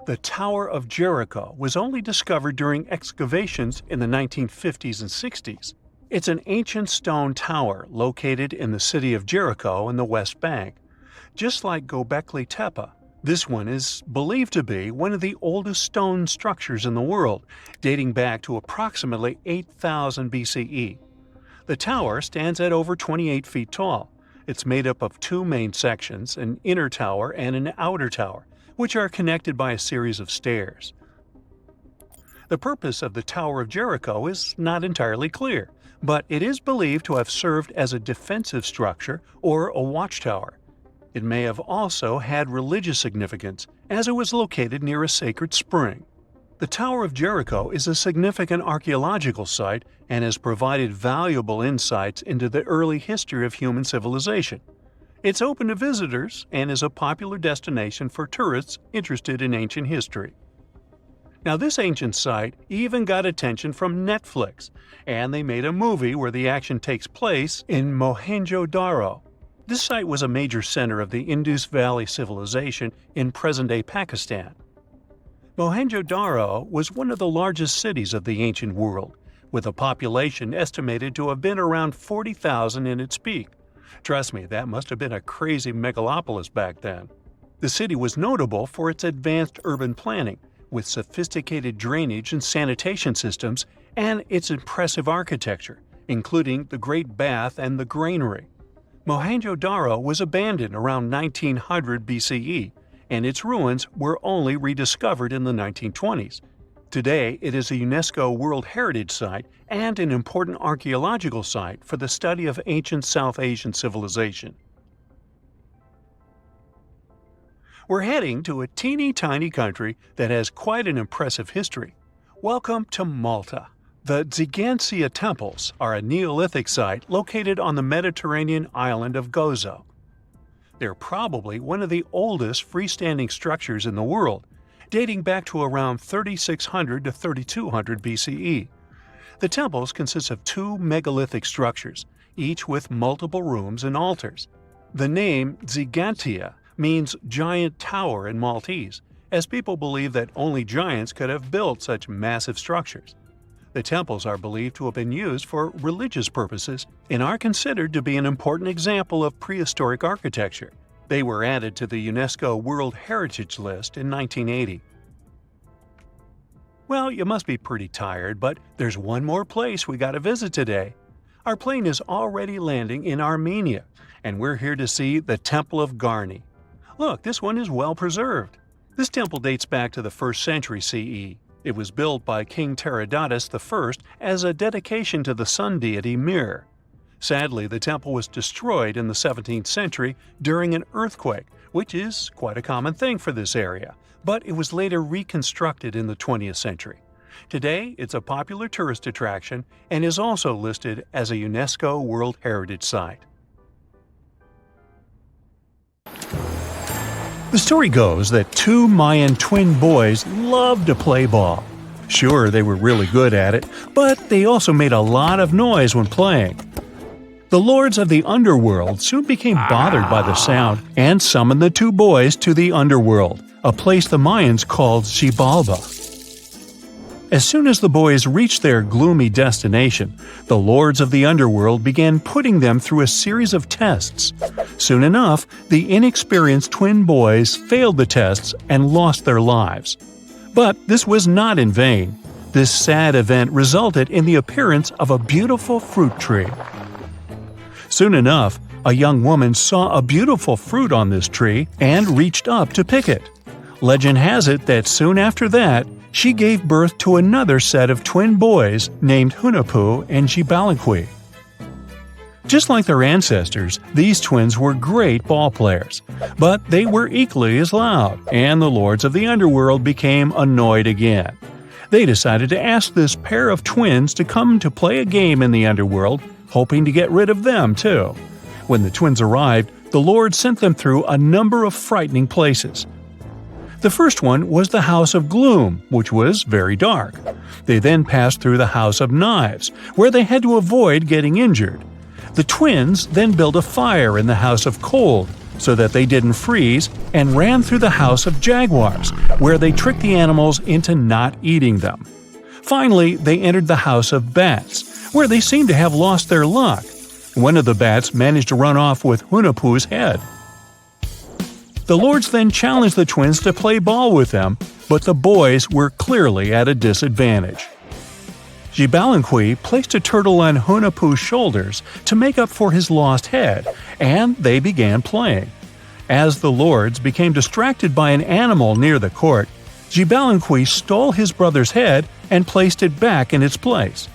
The Tower of Jericho was only discovered during excavations in the 1950s and 60s. It's an ancient stone tower located in the city of Jericho in the West Bank. Just like Göbekli Tepe, this one is believed to be one of the oldest stone structures in the world, dating back to approximately 8000 BCE. The tower stands at over 28 feet tall. It's made up of 2 main sections, an inner tower and an outer tower, which are connected by a series of stairs. The purpose of the Tower of Jericho is not entirely clear, but it is believed to have served as a defensive structure or a watchtower. It may have also had religious significance, as it was located near a sacred spring. The Tower of Jericho is a significant archaeological site and has provided valuable insights into the early history of human civilization. It's open to visitors and is a popular destination for tourists interested in ancient history. Now, this ancient site even got attention from Netflix, and they made a movie where the action takes place in Mohenjo-Daro. This site was a major center of the Indus Valley civilization in present-day Pakistan. Mohenjo-Daro was one of the largest cities of the ancient world, with a population estimated to have been around 40,000 in its peak. Trust me, that must have been a crazy megalopolis back then. The city was notable for its advanced urban planning, with sophisticated drainage and sanitation systems, and its impressive architecture, including the Great Bath and the Granary. Mohenjo-Daro was abandoned around 1900 BCE, and its ruins were only rediscovered in the 1920s. Today, it is a UNESCO World Heritage Site and an important archaeological site for the study of ancient South Asian civilization. We're heading to a teeny-tiny country that has quite an impressive history. Welcome to Malta. The Xigantia Temples are a Neolithic site located on the Mediterranean island of Gozo. They're probably one of the oldest freestanding structures in the world, dating back to around 3600 to 3200 BCE. The temples consist of 2 megalithic structures, each with multiple rooms and altars. The name Xigantia means giant tower in Maltese, as people believe that only giants could have built such massive structures. The temples are believed to have been used for religious purposes and are considered to be an important example of prehistoric architecture. They were added to the UNESCO World Heritage List in 1980. Well, you must be pretty tired, but there's one more place we gotta visit today. Our plane is already landing in Armenia, and we're here to see the Temple of Garni. Look, this one is well preserved. This temple dates back to the 1st century CE. It was built by King Tiridates I as a dedication to the sun deity Mir. Sadly, the temple was destroyed in the 17th century during an earthquake, which is quite a common thing for this area, but it was later reconstructed in the 20th century. Today, it's a popular tourist attraction and is also listed as a UNESCO World Heritage Site. The story goes that 2 Mayan twin boys loved to play ball. Sure, they were really good at it, but they also made a lot of noise when playing. The lords of the underworld soon became bothered by the sound and summoned the 2 boys to the underworld, a place the Mayans called Xibalba. As soon as the boys reached their gloomy destination, the lords of the underworld began putting them through a series of tests. Soon enough, the inexperienced twin boys failed the tests and lost their lives. But this was not in vain. This sad event resulted in the appearance of a beautiful fruit tree. Soon enough, a young woman saw a beautiful fruit on this tree and reached up to pick it. Legend has it that soon after that, she gave birth to another set of twin boys named Hunahpu and Xibalaqui. Just like their ancestors, these twins were great ball players, but they were equally as loud, and the lords of the underworld became annoyed again. They decided to ask this pair of twins to come to play a game in the underworld, hoping to get rid of them too. When the twins arrived, the lord sent them through a number of frightening places. The first one was the House of Gloom, which was very dark. They then passed through the House of Knives, where they had to avoid getting injured. The twins then built a fire in the House of Cold, so that they didn't freeze, and ran through the House of Jaguars, where they tricked the animals into not eating them. Finally, they entered the House of Bats, where they seemed to have lost their luck. One of the bats managed to run off with Hunahpu's head. The lords then challenged the twins to play ball with them, but the boys were clearly at a disadvantage. Xibalaqui placed a turtle on Hunahpu's shoulders to make up for his lost head, and they began playing. As the lords became distracted by an animal near the court, Xibalaqui stole his brother's head and placed it back in its place.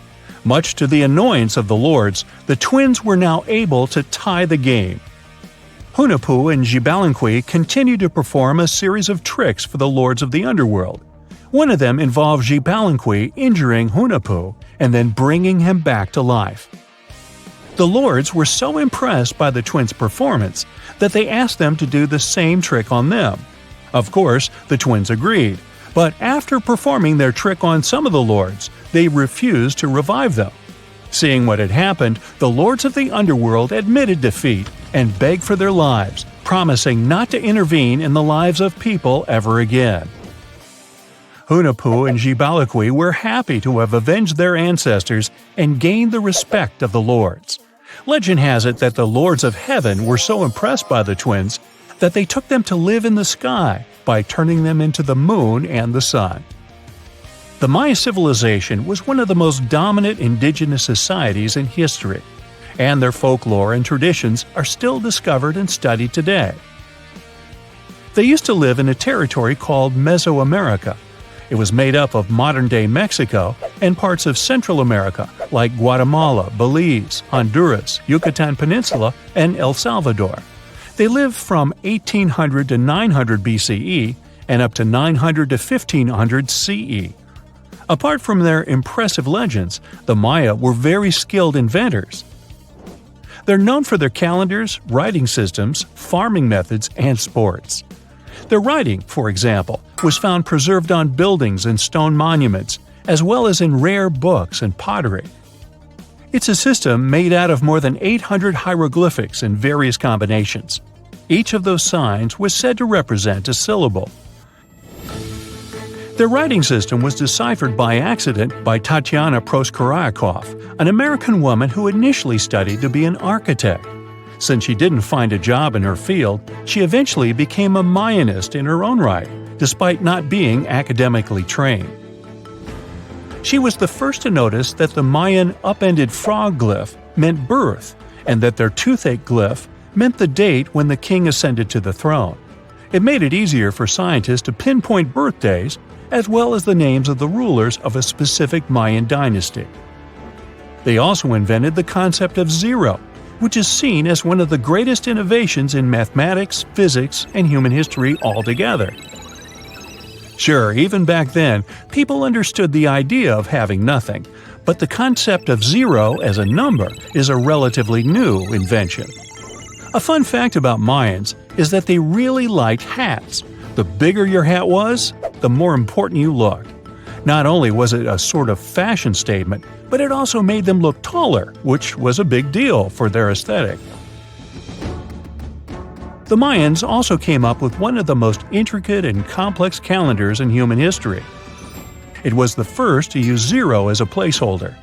Much to the annoyance of the lords, the twins were now able to tie the game. Hunahpu and Xibalaqui continued to perform a series of tricks for the lords of the underworld. One of them involved Xibalaqui injuring Hunahpu and then bringing him back to life. The lords were so impressed by the twins' performance that they asked them to do the same trick on them. Of course, the twins agreed, but after performing their trick on some of the lords, they refused to revive them. Seeing what had happened, the lords of the underworld admitted defeat and begged for their lives, promising not to intervene in the lives of people ever again. Hunahpu and Xibalaqui were happy to have avenged their ancestors and gained the respect of the lords. Legend has it that the lords of heaven were so impressed by the twins that they took them to live in the sky by turning them into the moon and the sun. The Maya civilization was one of the most dominant indigenous societies in history, and their folklore and traditions are still discovered and studied today. They used to live in a territory called Mesoamerica. It was made up of modern-day Mexico and parts of Central America like Guatemala, Belize, Honduras, Yucatan Peninsula, and El Salvador. They lived from 1800 to 900 BCE and up to 900 to 1500 CE. Apart from their impressive legends, the Maya were very skilled inventors. They're known for their calendars, writing systems, farming methods, and sports. Their writing, for example, was found preserved on buildings and stone monuments, as well as in rare books and pottery. It's a system made out of more than 800 hieroglyphics in various combinations. Each of those signs was said to represent a syllable. Their writing system was deciphered by accident by Tatiana Proskorakov, an American woman who initially studied to be an architect. Since she didn't find a job in her field, she eventually became a Mayanist in her own right, despite not being academically trained. She was the first to notice that the Mayan upended frog glyph meant birth, and that their toothache glyph meant the date when the king ascended to the throne. It made it easier for scientists to pinpoint birthdays, as well as the names of the rulers of a specific Mayan dynasty. They also invented the concept of zero, which is seen as one of the greatest innovations in mathematics, physics, and human history altogether. Sure, even back then, people understood the idea of having nothing, but the concept of zero as a number is a relatively new invention. A fun fact about Mayans is that they really liked hats. The bigger your hat was, the more important you looked. Not only was it a sort of fashion statement, but it also made them look taller, which was a big deal for their aesthetic. The Mayans also came up with one of the most intricate and complex calendars in human history. It was the first to use 0 as a placeholder.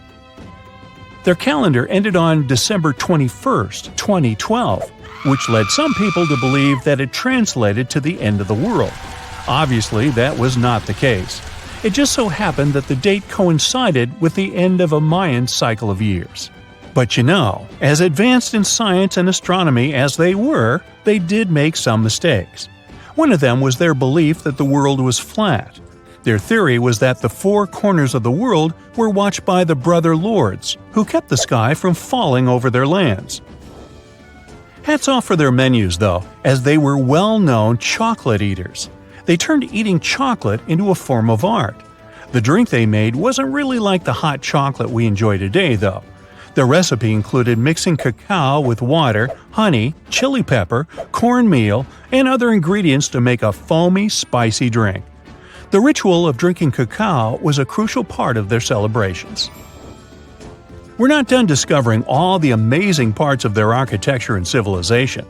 Their calendar ended on December 21st, 2012, which led some people to believe that it translated to the end of the world. Obviously, that was not the case. It just so happened that the date coincided with the end of a Mayan cycle of years. But you know, as advanced in science and astronomy as they were, they did make some mistakes. One of them was their belief that the world was flat. Their theory was that the 4 corners of the world were watched by the Brother Lords, who kept the sky from falling over their lands. Hats off for their menus, though, as they were well-known chocolate eaters. They turned eating chocolate into a form of art. The drink they made wasn't really like the hot chocolate we enjoy today, though. The recipe included mixing cacao with water, honey, chili pepper, cornmeal, and other ingredients to make a foamy, spicy drink. The ritual of drinking cacao was a crucial part of their celebrations. We're not done discovering all the amazing parts of their architecture and civilization.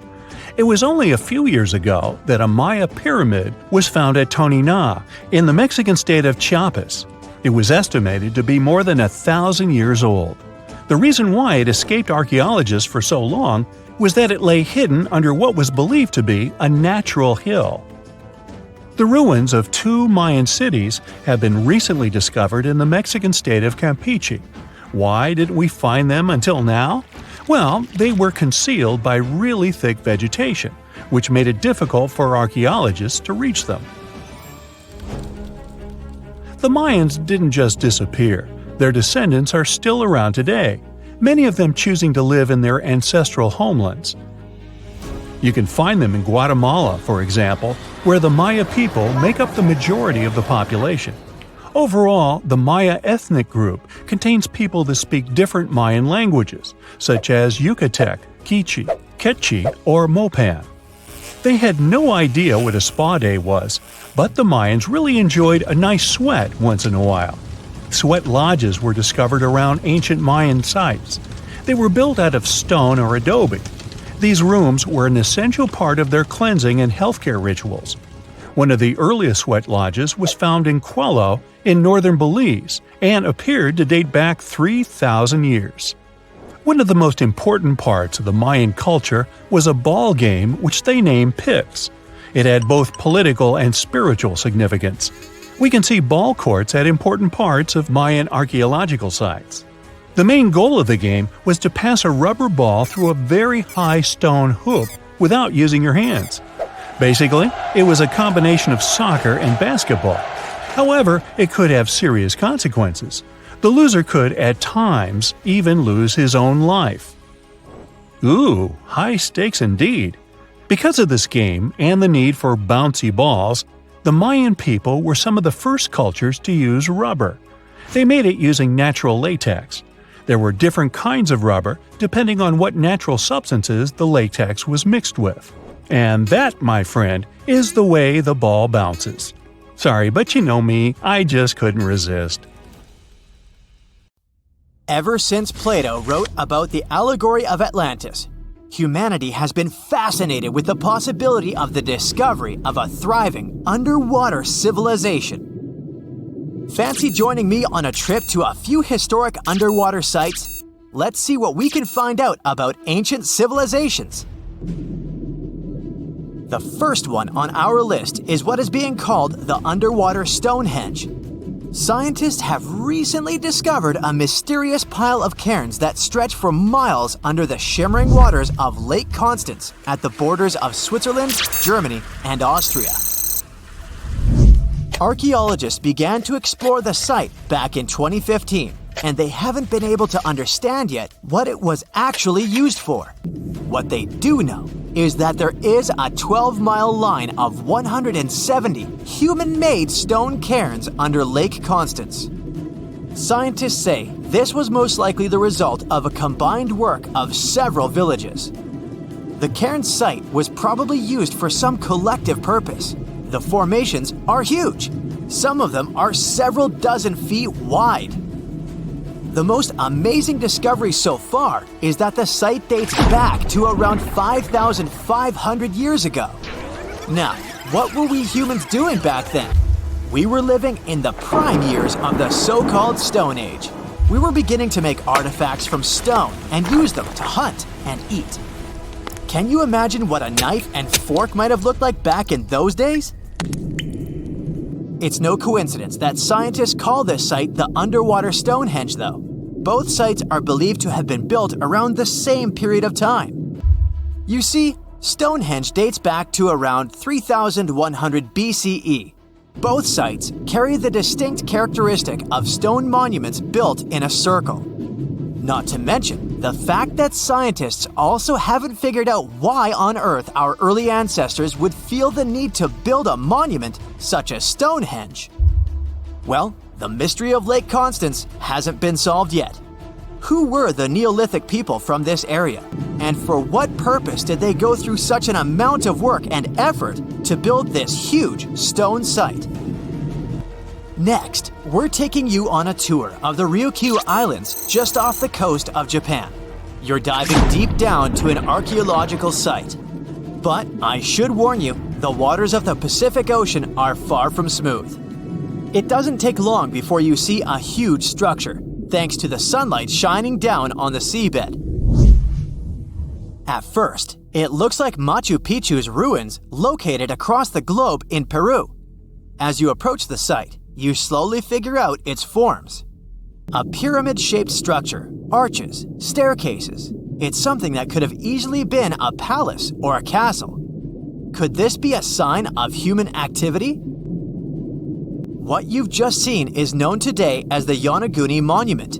It was only a few years ago that a Maya pyramid was found at Tonina, in the Mexican state of Chiapas. It was estimated to be more than 1,000 years old. The reason why it escaped archaeologists for so long was that it lay hidden under what was believed to be a natural hill. The ruins of 2 Mayan cities have been recently discovered in the Mexican state of Campeche. Why didn't we find them until now? Well, they were concealed by really thick vegetation, which made it difficult for archaeologists to reach them. The Mayans didn't just disappear. Their descendants are still around today, many of them choosing to live in their ancestral homelands. You can find them in Guatemala, for example, where the Maya people make up the majority of the population. Overall, the Maya ethnic group contains people that speak different Mayan languages, such as Yucatec, Quiche, Quechua, or Mopan. They had no idea what a spa day was, but the Mayans really enjoyed a nice sweat once in a while. Sweat lodges were discovered around ancient Mayan sites. They were built out of stone or adobe. These rooms were an essential part of their cleansing and healthcare rituals. One of the earliest sweat lodges was found in Quello in northern Belize and appeared to date back 3,000 years. One of the most important parts of the Mayan culture was a ball game which they named Pix. It had both political and spiritual significance. We can see ball courts at important parts of Mayan archaeological sites. The main goal of the game was to pass a rubber ball through a very high stone hoop without using your hands. Basically, it was a combination of soccer and basketball. However, it could have serious consequences. The loser could, at times, even lose his own life. Ooh, high stakes indeed. Because of this game and the need for bouncy balls, the Mayan people were some of the first cultures to use rubber. They made it using natural latex. There were different kinds of rubber depending on what natural substances the latex was mixed with. And that, my friend, is the way the ball bounces. Sorry, but you know me, I just couldn't resist. Ever since Plato wrote about the allegory of Atlantis, humanity has been fascinated with the possibility of the discovery of a thriving underwater civilization. Fancy joining me on a trip to a few historic underwater sites? Let's see what we can find out about ancient civilizations. The first one on our list is what is being called the underwater Stonehenge. Scientists have recently discovered a mysterious pile of cairns that stretch for miles under the shimmering waters of Lake Constance at the borders of Switzerland, Germany, and Austria. Archaeologists began to explore the site back in 2015, and they haven't been able to understand yet what it was actually used for. What they do know is that there is a 12-mile line of 170 human-made stone cairns under Lake Constance. Scientists say this was most likely the result of a combined work of several villages. The cairn site was probably used for some collective purpose. The formations are huge. Some of them are several dozen feet wide. The most amazing discovery so far is that the site dates back to around 5,500 years ago. Now, what were we humans doing back then? We were living in the prime years of the so-called Stone Age. We were beginning to make artifacts from stone and use them to hunt and eat. Can you imagine what a knife and fork might have looked like back in those days? It's no coincidence that scientists call this site the underwater Stonehenge, though. Both sites are believed to have been built around the same period of time. You see, Stonehenge dates back to around 3100 BCE. Both sites carry the distinct characteristic of stone monuments built in a circle. Not to mention the fact that scientists also haven't figured out why on earth our early ancestors would feel the need to build a monument such as Stonehenge. Well, the mystery of Lake Constance hasn't been solved yet. Who were the Neolithic people from this area? And for what purpose did they go through such an amount of work and effort to build this huge stone site? Next, we're taking you on a tour of the Ryukyu Islands just off the coast of Japan. You're diving deep down to an archaeological site. But I should warn you, the waters of the Pacific Ocean are far from smooth. It doesn't take long before you see a huge structure, thanks to the sunlight shining down on the seabed. At first, it looks like Machu Picchu's ruins located across the globe in Peru. As you approach the site, you slowly figure out its forms. A pyramid-shaped structure, arches, staircases. It's something that could have easily been a palace or a castle. Could this be a sign of human activity? What you've just seen is known today as the Yonaguni Monument.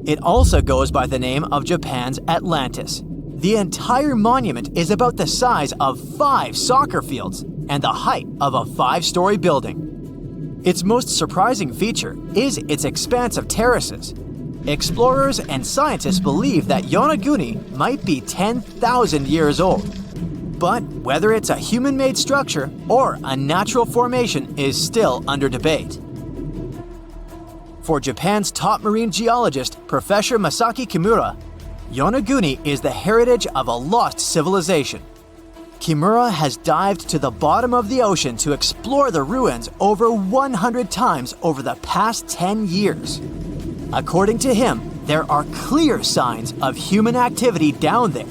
It also goes by the name of Japan's Atlantis. The entire monument is about the size of 5 soccer fields and the height of a 5-story building. Its most surprising feature is its expanse of terraces. Explorers and scientists believe that Yonaguni might be 10,000 years old. But whether it's a human-made structure or a natural formation is still under debate. For Japan's top marine geologist, Professor Masaki Kimura, Yonaguni is the heritage of a lost civilization. Kimura has dived to the bottom of the ocean to explore the ruins over 100 times over the past 10 years. According to him, there are clear signs of human activity down there.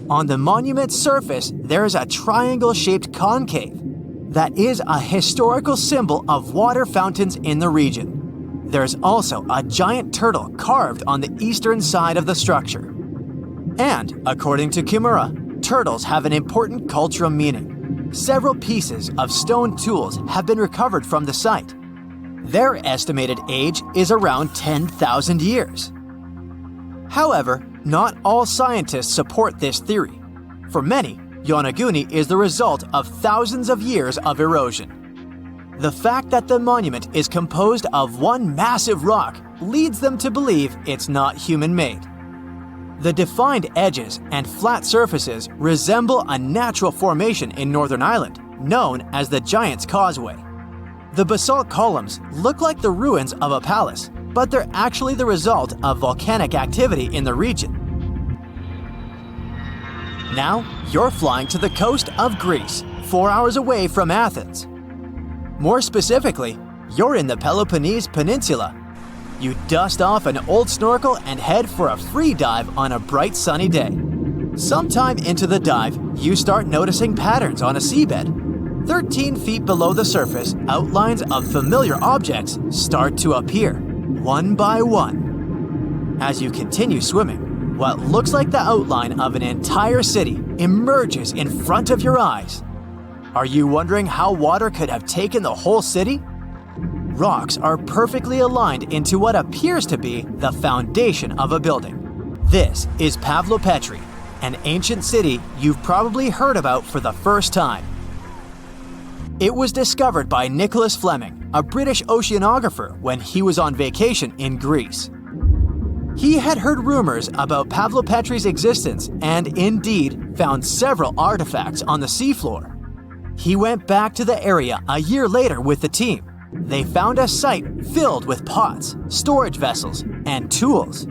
On the monument's surface, there is a triangle-shaped concave that is a historical symbol of water fountains in the region. There's also a giant turtle carved on the eastern side of the structure. And, according to Kimura, turtles have an important cultural meaning. Several pieces of stone tools have been recovered from the site. Their estimated age is around 10,000 years. However, not all scientists support this theory. For many, Yonaguni is the result of thousands of years of erosion. The fact that the monument is composed of one massive rock leads them to believe it's not human-made. The defined edges and flat surfaces resemble a natural formation in Northern Ireland, known as the Giant's Causeway. The basalt columns look like the ruins of a palace, but they're actually the result of volcanic activity in the region. Now, you're flying to the coast of Greece, 4 hours away from Athens. More specifically, you're in the Peloponnese Peninsula. You dust off an old snorkel and head for a free dive on a bright sunny day. Sometime into the dive, you start noticing patterns on a seabed. 13 feet below the surface, outlines of familiar objects start to appear, one by one. As you continue swimming, what looks like the outline of an entire city emerges in front of your eyes. Are you wondering how water could have taken the whole city? Rocks are perfectly aligned into what appears to be the foundation of a building. This is Pavlopetri, an ancient city you've probably heard about for the first time. It was discovered by Nicholas Fleming, a British oceanographer, when he was on vacation in Greece. He had heard rumors about Pavlopetri's existence and indeed found several artifacts on the seafloor. He went back to the area a year later with the team. They found a site filled with pots, storage vessels, and tools.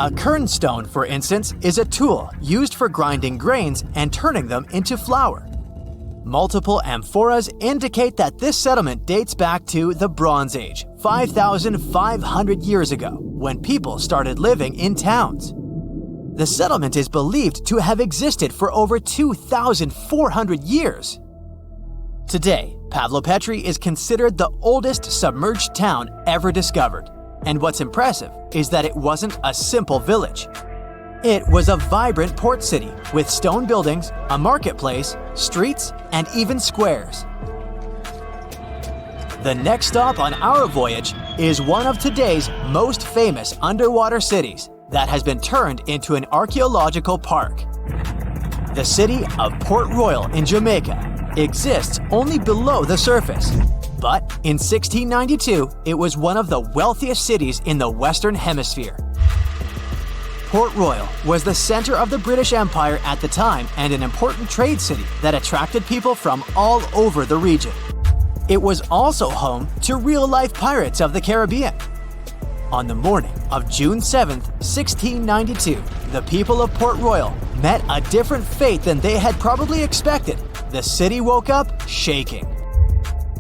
A kernstone, for instance, is a tool used for grinding grains and turning them into flour. Multiple amphoras indicate that this settlement dates back to the Bronze Age, 5,500 years ago, when people started living in towns. The settlement is believed to have existed for over 2,400 years. Today, Pavlopetri is considered the oldest submerged town ever discovered, and what's impressive is that it wasn't a simple village. It was a vibrant port city with stone buildings, a marketplace, streets, and even squares. The next stop on our voyage is one of today's most famous underwater cities that has been turned into an archaeological park. The city of Port Royal in Jamaica exists only below the surface, but in 1692 it was one of the wealthiest cities in the Western Hemisphere. Port Royal was the center of the British Empire at the time and an important trade city that attracted people from all over the region. It was also home to real-life pirates of the Caribbean. On the morning of June 7, 1692, the people of Port Royal met a different fate than they had probably expected. The city woke up shaking.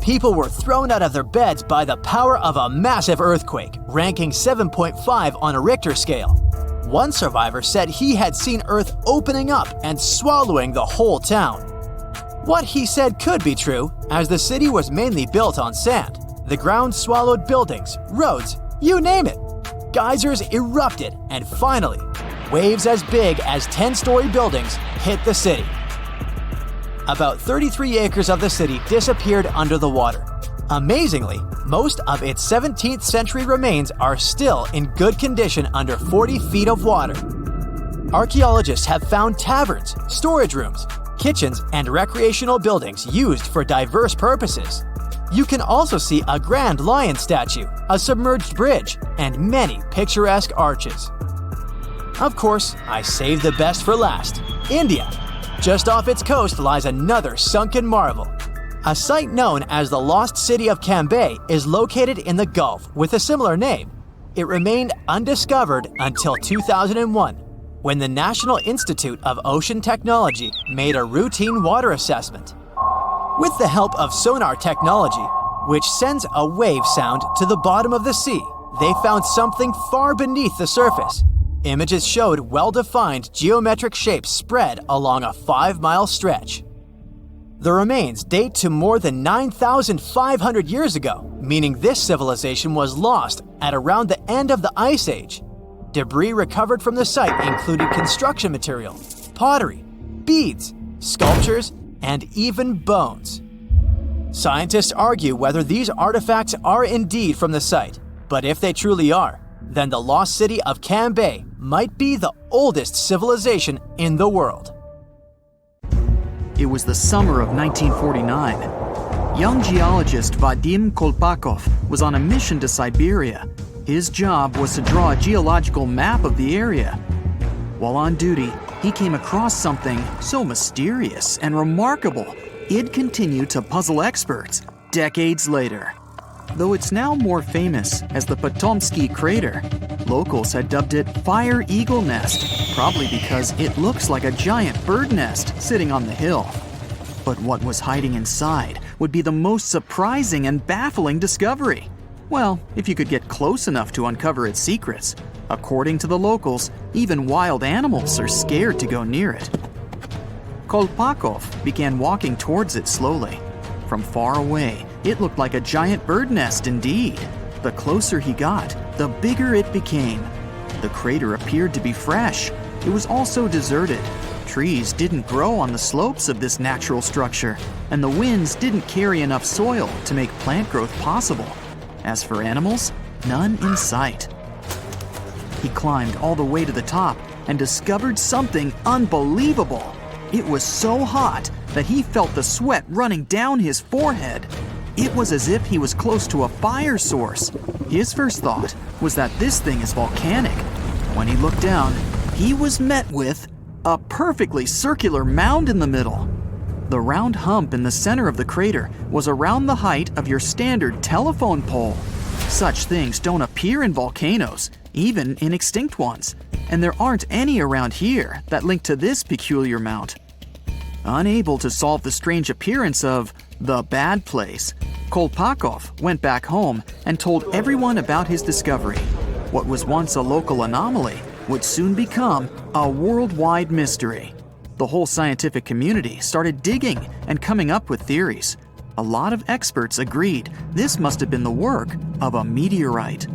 People were thrown out of their beds by the power of a massive earthquake, ranking 7.5 on a Richter scale. One survivor said he had seen Earth opening up and swallowing the whole town. What he said could be true, as the city was mainly built on sand. The ground swallowed buildings, roads, you name it. Geysers erupted, and finally, waves as big as 10-story buildings hit the city. About 33 acres of the city disappeared under the water. Amazingly, most of its 17th century remains are still in good condition under 40 feet of water. Archaeologists have found taverns, storage rooms, kitchens, and recreational buildings used for diverse purposes. You can also see a grand lion statue, a submerged bridge, and many picturesque arches. Of course, I saved the best for last: India. Just off its coast lies another sunken marvel. A site known as the Lost City of Cambay is located in the Gulf with a similar name. It remained undiscovered until 2001, when the National Institute of Ocean Technology made a routine water assessment. With the help of sonar technology, which sends a wave sound to the bottom of the sea, they found something far beneath the surface. Images showed well-defined geometric shapes spread along a 5-mile stretch. The remains date to more than 9,500 years ago, meaning this civilization was lost at around the end of the Ice Age. Debris recovered from the site included construction material, pottery, beads, sculptures, and even bones. Scientists argue whether these artifacts are indeed from the site, but if they truly are, then the lost city of Cambay might be the oldest civilization in the world. It was the summer of 1949. Young geologist Vadim Kolpakov was on a mission to Siberia. His job was to draw a geological map of the area. While on duty, he came across something so mysterious and remarkable, it continued to puzzle experts decades later. Though it's now more famous as the Potomsky crater, locals had dubbed it Fire Eagle Nest, probably because it looks like a giant bird nest sitting on the hill. But what was hiding inside would be the most surprising and baffling discovery. Well, if you could get close enough to uncover its secrets. According to the locals, even wild animals are scared to go near it. Kolpakov began walking towards it slowly. From far away, it looked like a giant bird nest indeed. The closer he got, the bigger it became. The crater appeared to be fresh. It was also deserted. Trees didn't grow on the slopes of this natural structure, and the winds didn't carry enough soil to make plant growth possible. As for animals, none in sight. He climbed all the way to the top and discovered something unbelievable. It was so hot that he felt the sweat running down his forehead. It was as if he was close to a fire source. His first thought was that this thing is volcanic. When he looked down, he was met with a perfectly circular mound in the middle. The round hump in the center of the crater was around the height of your standard telephone pole. Such things don't appear in volcanoes, even in extinct ones, and there aren't any around here that link to this peculiar mount. Unable to solve the strange appearance of the bad place, Kolpakov went back home and told everyone about his discovery. What was once a local anomaly would soon become a worldwide mystery. The whole scientific community started digging and coming up with theories. A lot of experts agreed this must have been the work of a meteorite.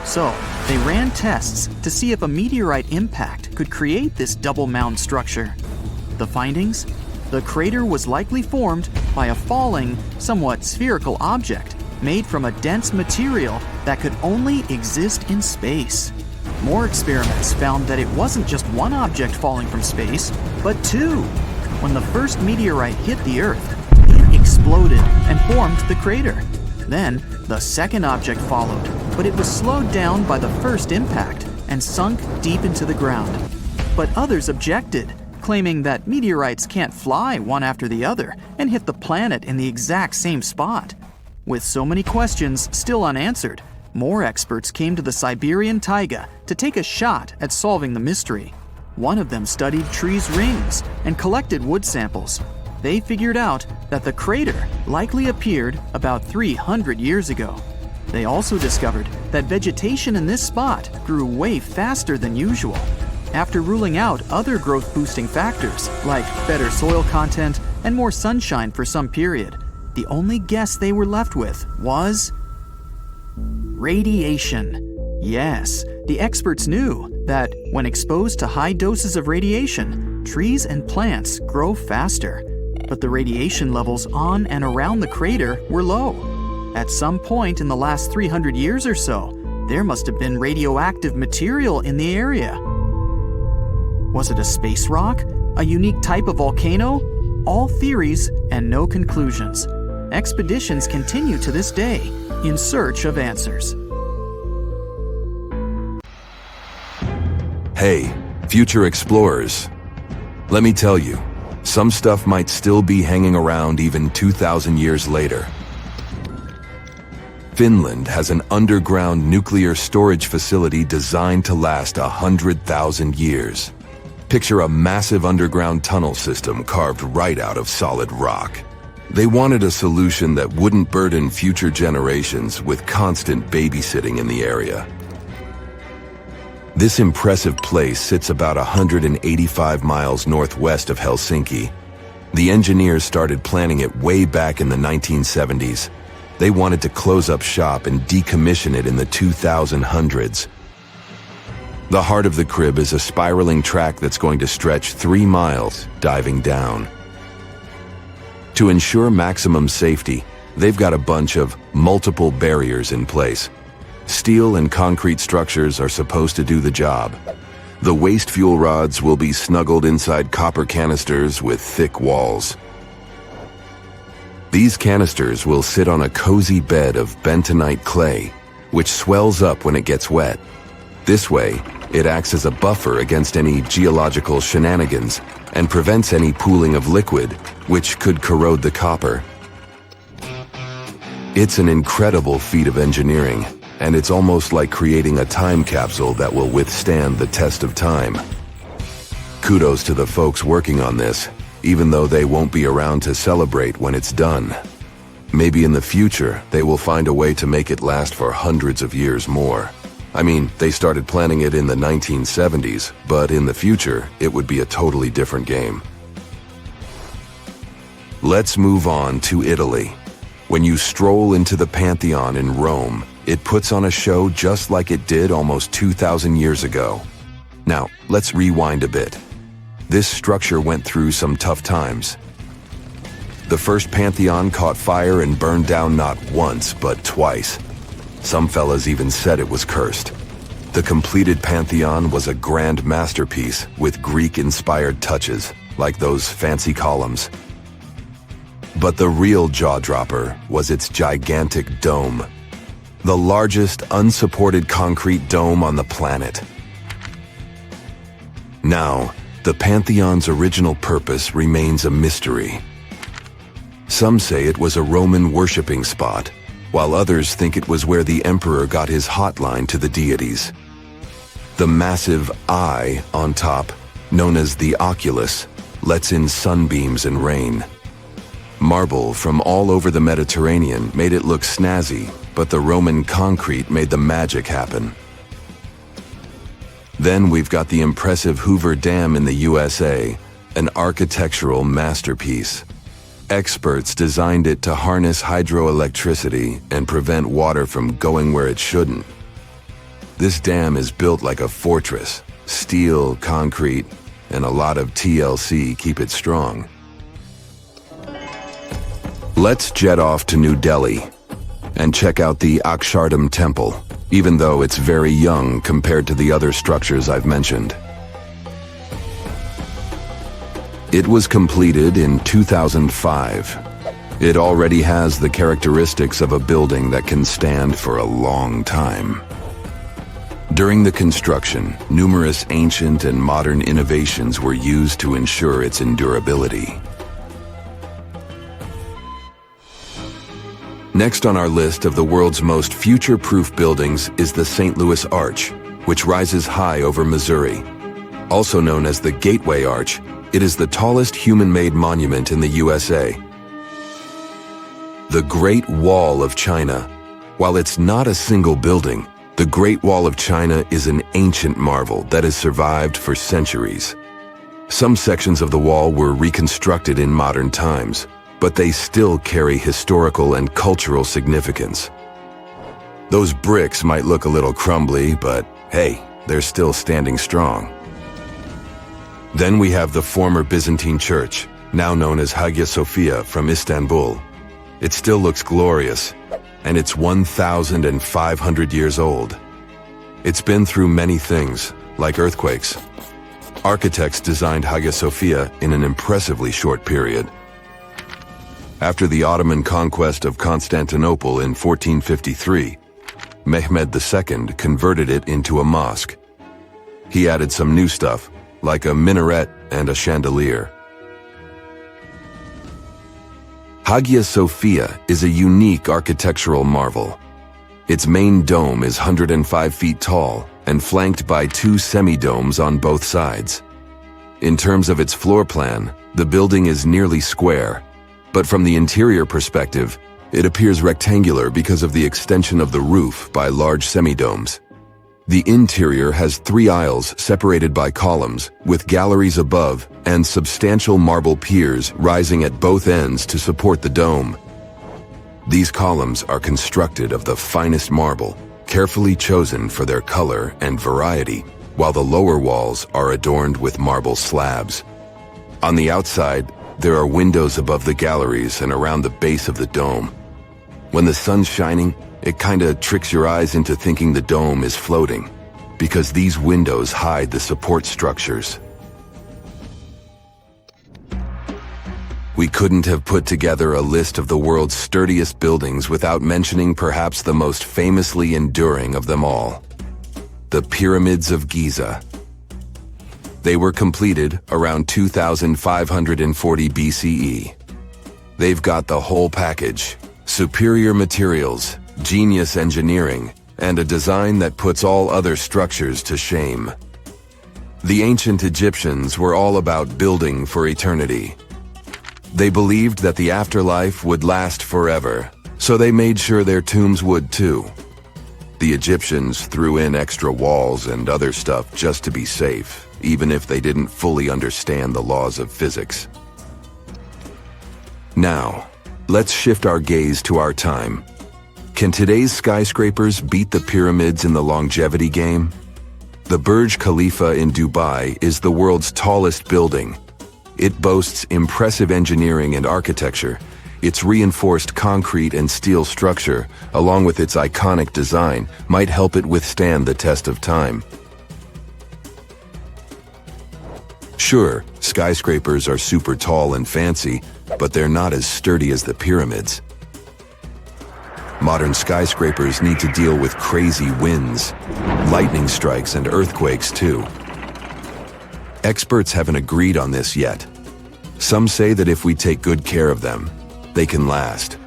So, they ran tests to see if a meteorite impact could create this double mound structure. The findings? The crater was likely formed by a falling, somewhat spherical object made from a dense material that could only exist in space. More experiments found that it wasn't just one object falling from space, but two. When the first meteorite hit the Earth, it exploded and formed the crater. Then, the second object followed, but it was slowed down by the first impact and sunk deep into the ground. But others objected, claiming that meteorites can't fly one after the other and hit the planet in the exact same spot. With so many questions still unanswered, more experts came to the Siberian taiga to take a shot at solving the mystery. One of them studied trees' rings and collected wood samples. They figured out that the crater likely appeared about 300 years ago. They also discovered that vegetation in this spot grew way faster than usual. After ruling out other growth-boosting factors like better soil content and more sunshine for some period, the only guess they were left with was radiation. Yes, the experts knew that when exposed to high doses of radiation, trees and plants grow faster. But the radiation levels on and around the crater were low. At some point in the last 300 years or so, there must have been radioactive material in the area. Was it a space rock? A unique type of volcano? All theories and no conclusions. Expeditions continue to this day in search of answers. Hey, future explorers. Let me tell you, some stuff might still be hanging around even 2,000 years later. Finland has an underground nuclear storage facility designed to last 100,000 years. Picture a massive underground tunnel system carved right out of solid rock. They wanted a solution that wouldn't burden future generations with constant babysitting in the area. This impressive place sits about 185 miles northwest of Helsinki. The engineers started planning it way back in the 1970s. They wanted to close up shop and decommission it in the 2000s. The heart of the crib is a spiraling track that's going to stretch 3 miles, diving down. To ensure maximum safety, they've got a bunch of multiple barriers in place. Steel and concrete structures are supposed to do the job. The waste fuel rods will be snuggled inside copper canisters with thick walls. These canisters will sit on a cozy bed of bentonite clay, which swells up when it gets wet. This way, it acts as a buffer against any geological shenanigans and prevents any pooling of liquid, which could corrode the copper. It's an incredible feat of engineering, and it's almost like creating a time capsule that will withstand the test of time. Kudos to the folks working on this, even though they won't be around to celebrate when it's done. Maybe in the future, they will find a way to make it last for hundreds of years more. I mean, they started planning it in the 1970s, but in the future, it would be a totally different game. Let's move on to Italy. When you stroll into the Pantheon in Rome, it puts on a show just like it did almost 2,000 years ago. Now, let's rewind a bit. This structure went through some tough times. The first Pantheon caught fire and burned down not once, but twice. Some fellas even said it was cursed. The completed Pantheon was a grand masterpiece with Greek-inspired touches, like those fancy columns. But the real jaw-dropper was its gigantic dome, the largest unsupported concrete dome on the planet. Now, the Pantheon's original purpose remains a mystery. Some say it was a Roman worshipping spot, while others think it was where the emperor got his hotline to the deities. The massive eye on top, known as the oculus, lets in sunbeams and rain. Marble from all over the Mediterranean made it look snazzy, but the Roman concrete made the magic happen. Then we've got the impressive Hoover Dam in the USA, an architectural masterpiece. Experts designed it to harness hydroelectricity and prevent water from going where it shouldn't. This dam is built like a fortress. Steel, concrete, and a lot of TLC keep it strong. Let's jet off to New Delhi and check out the Akshardham Temple, even though it's very young compared to the other structures I've mentioned. It was completed in 2005. It already has the characteristics of a building that can stand for a long time. During the construction, numerous ancient and modern innovations were used to ensure its endurability. Next on our list of the world's most future-proof buildings is the St. Louis Arch, which rises high over Missouri. Also known as the Gateway Arch, it is the tallest human-made monument in the USA. The Great Wall of China. While it's not a single building, the Great Wall of China is an ancient marvel that has survived for centuries. Some sections of the wall were reconstructed in modern times, but they still carry historical and cultural significance. Those bricks might look a little crumbly, but hey, they're still standing strong. Then we have the former Byzantine church, now known as Hagia Sophia from Istanbul. It still looks glorious, and it's 1,500 years old. It's been through many things, like earthquakes. Architects designed Hagia Sophia in an impressively short period. After the Ottoman conquest of Constantinople in 1453, Mehmed II converted it into a mosque. He added some new stuff, like a minaret and a chandelier. Hagia Sophia is a unique architectural marvel. Its main dome is 105 feet tall and flanked by two semi-domes on both sides. In terms of its floor plan, the building is nearly square, but from the interior perspective, it appears rectangular because of the extension of the roof by large semi-domes. The interior has 3 aisles separated by columns, with galleries above and substantial marble piers rising at both ends to support the dome. These columns are constructed of the finest marble, carefully chosen for their color and variety, while the lower walls are adorned with marble slabs. On the outside, there are windows above the galleries and around the base of the dome. When the sun's shining, it kinda tricks your eyes into thinking the dome is floating, because these windows hide the support structures. We couldn't have put together a list of the world's sturdiest buildings without mentioning perhaps the most famously enduring of them all, the Pyramids of Giza. They were completed around 2540 BCE. They've got the whole package: superior materials, genius engineering, and a design that puts all other structures to shame. The ancient Egyptians were all about building for eternity. They believed that the afterlife would last forever, so they made sure their tombs would too. The Egyptians threw in extra walls and other stuff just to be safe, even if they didn't fully understand the laws of physics. Now, let's shift our gaze to our time. Can today's skyscrapers beat the pyramids in the longevity game? The Burj Khalifa in Dubai is the world's tallest building. It boasts impressive engineering and architecture. Its reinforced concrete and steel structure, along with its iconic design, might help it withstand the test of time. Sure, skyscrapers are super tall and fancy, but they're not as sturdy as the pyramids. Modern skyscrapers need to deal with crazy winds, lightning strikes, and earthquakes too. Experts haven't agreed on this yet. Some say that if we take good care of them, they can last.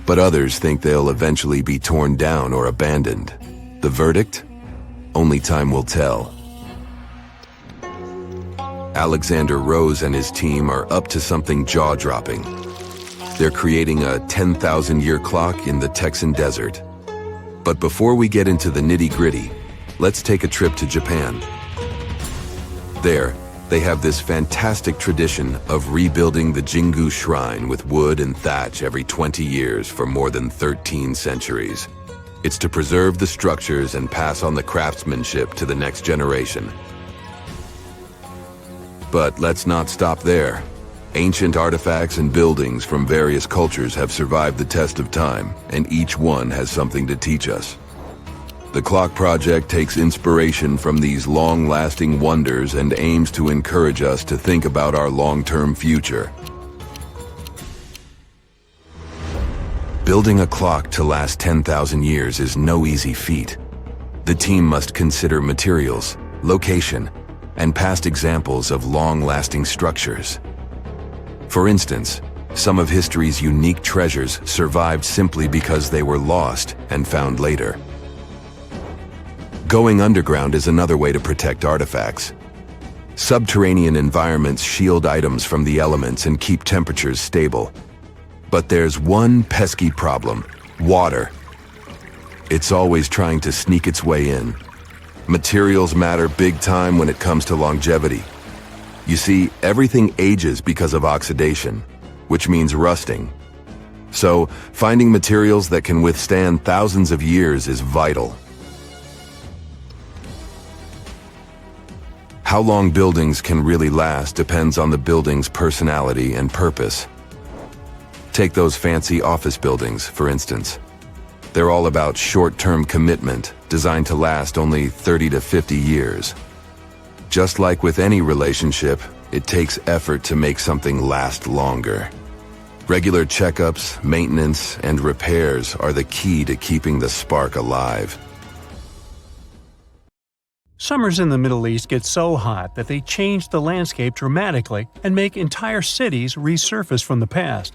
But others think they'll eventually be torn down or abandoned. The verdict? Only time will tell. Alexander Rose and his team are up to something jaw-dropping. They're creating a 10,000-year clock in the Texan desert. But before we get into the nitty-gritty, let's take a trip to Japan. There, they have this fantastic tradition of rebuilding the Jingu Shrine with wood and thatch every 20 years for more than 13 centuries. It's to preserve the structures and pass on the craftsmanship to the next generation. But let's not stop there. Ancient artifacts and buildings from various cultures have survived the test of time, and each one has something to teach us. The Clock Project takes inspiration from these long-lasting wonders and aims to encourage us to think about our long-term future. Building a clock to last 10,000 years is no easy feat. The team must consider materials, location, and past examples of long-lasting structures. For instance, some of history's unique treasures survived simply because they were lost and found later. Going underground is another way to protect artifacts. Subterranean environments shield items from the elements and keep temperatures stable. But there's one pesky problem: water. It's always trying to sneak its way in. Materials matter big time when it comes to longevity. You see, everything ages because of oxidation, which means rusting. So, finding materials that can withstand thousands of years is vital. How long buildings can really last depends on the building's personality and purpose. Take those fancy office buildings, for instance. They're all about short-term commitment, designed to last only 30 to 50 years. Just like with any relationship, it takes effort to make something last longer. Regular checkups, maintenance, and repairs are the key to keeping the spark alive. Summers in the Middle East get so hot that they change the landscape dramatically and make entire cities resurface from the past.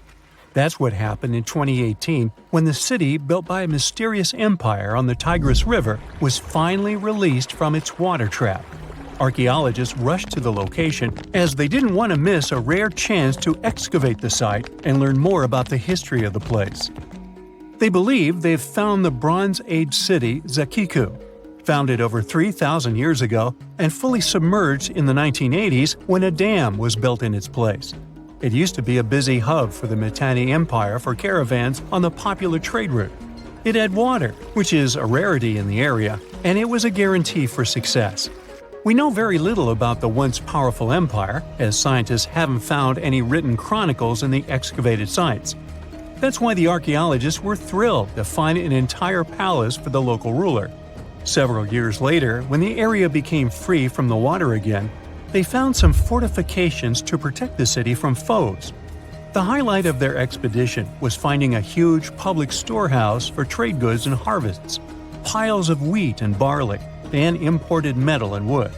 That's what happened in 2018 when the city built by a mysterious empire on the Tigris River was finally released from its water trap. Archaeologists rushed to the location as they didn't want to miss a rare chance to excavate the site and learn more about the history of the place. They believe they've found the Bronze Age city Zakiku, founded over 3,000 years ago and fully submerged in the 1980s when a dam was built in its place. It used to be a busy hub for the Mitanni Empire for caravans on the popular trade route. It had water, which is a rarity in the area, and it was a guarantee for success. We know very little about the once powerful empire, as scientists haven't found any written chronicles in the excavated sites. That's why the archaeologists were thrilled to find an entire palace for the local ruler. Several years later, when the area became free from the water again, they found some fortifications to protect the city from foes. The highlight of their expedition was finding a huge public storehouse for trade goods and harvests, piles of wheat and barley, and imported metal and wood.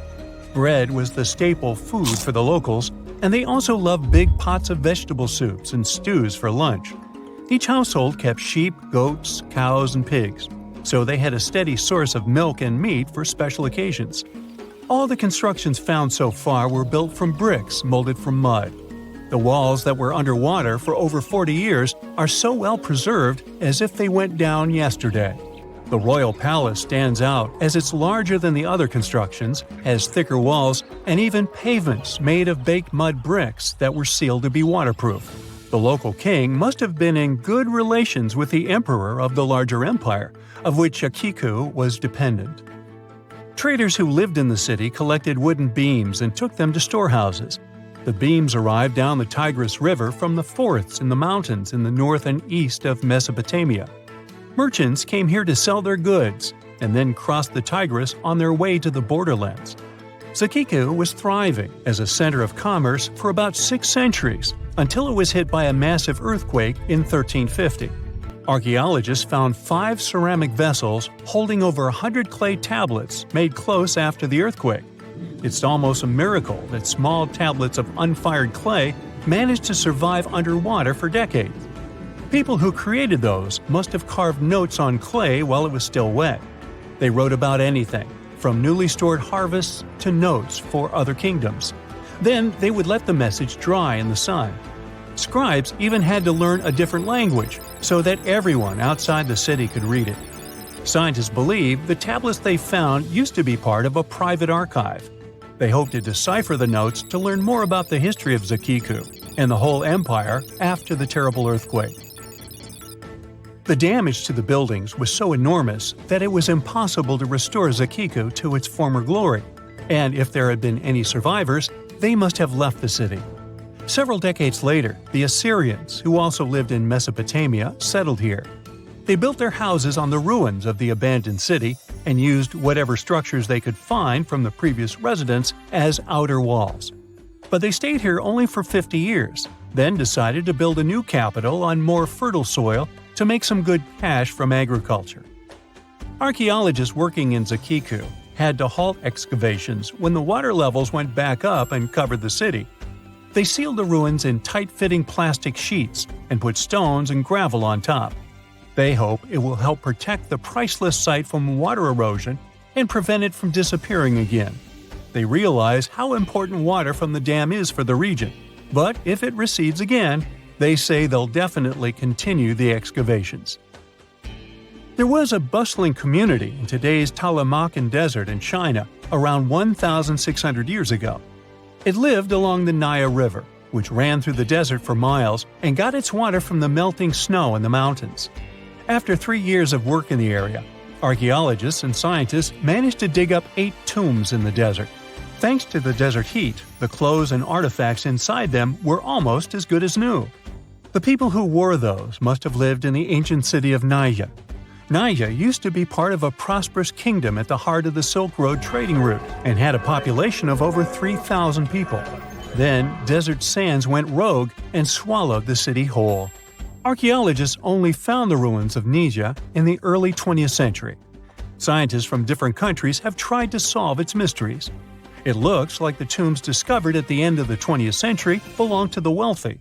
Bread was the staple food for the locals, and they also loved big pots of vegetable soups and stews for lunch. Each household kept sheep, goats, cows, and pigs, so they had a steady source of milk and meat for special occasions. All the constructions found so far were built from bricks molded from mud. The walls that were underwater for over 40 years are so well preserved as if they went down yesterday. The royal palace stands out as it's larger than the other constructions, has thicker walls, and even pavements made of baked mud bricks that were sealed to be waterproof. The local king must have been in good relations with the emperor of the larger empire, of which Akiku was dependent. Traders who lived in the city collected wooden beams and took them to storehouses. The beams arrived down the Tigris River from the forests in the mountains in the north and east of Mesopotamia. Merchants came here to sell their goods and then crossed the Tigris on their way to the borderlands. Zakiku was thriving as a center of commerce for about 6 centuries until it was hit by a massive earthquake in 1350. Archaeologists found 5 ceramic vessels holding over 100 clay tablets made close after the earthquake. It's almost a miracle that small tablets of unfired clay managed to survive underwater for decades. People who created those must have carved notes on clay while it was still wet. They wrote about anything, from newly stored harvests to notes for other kingdoms. Then they would let the message dry in the sun. Scribes even had to learn a different language so that everyone outside the city could read it. Scientists believe the tablets they found used to be part of a private archive. They hoped to decipher the notes to learn more about the history of Zakiku and the whole empire after the terrible earthquake. The damage to the buildings was so enormous that it was impossible to restore Zakiku to its former glory, and if there had been any survivors, they must have left the city. Several decades later, the Assyrians, who also lived in Mesopotamia, settled here. They built their houses on the ruins of the abandoned city and used whatever structures they could find from the previous residents as outer walls. But they stayed here only for 50 years, then decided to build a new capital on more fertile soil to make some good cash from agriculture. Archaeologists working in Zakiku had to halt excavations when the water levels went back up and covered the city. They sealed the ruins in tight-fitting plastic sheets and put stones and gravel on top. They hope it will help protect the priceless site from water erosion and prevent it from disappearing again. They realize how important water from the dam is for the region, but if it recedes again, they say they'll definitely continue the excavations. There was a bustling community in today's Taklamakan Desert in China around 1,600 years ago. It lived along the Nile River, which ran through the desert for miles and got its water from the melting snow in the mountains. After 3 years of work in the area, archaeologists and scientists managed to dig up 8 tombs in the desert. Thanks to the desert heat, the clothes and artifacts inside them were almost as good as new. The people who wore those must have lived in the ancient city of Naya. Naya used to be part of a prosperous kingdom at the heart of the Silk Road trading route and had a population of over 3,000 people. Then, desert sands went rogue and swallowed the city whole. Archaeologists only found the ruins of Nija in the early 20th century. Scientists from different countries have tried to solve its mysteries. It looks like the tombs discovered at the end of the 20th century belonged to the wealthy.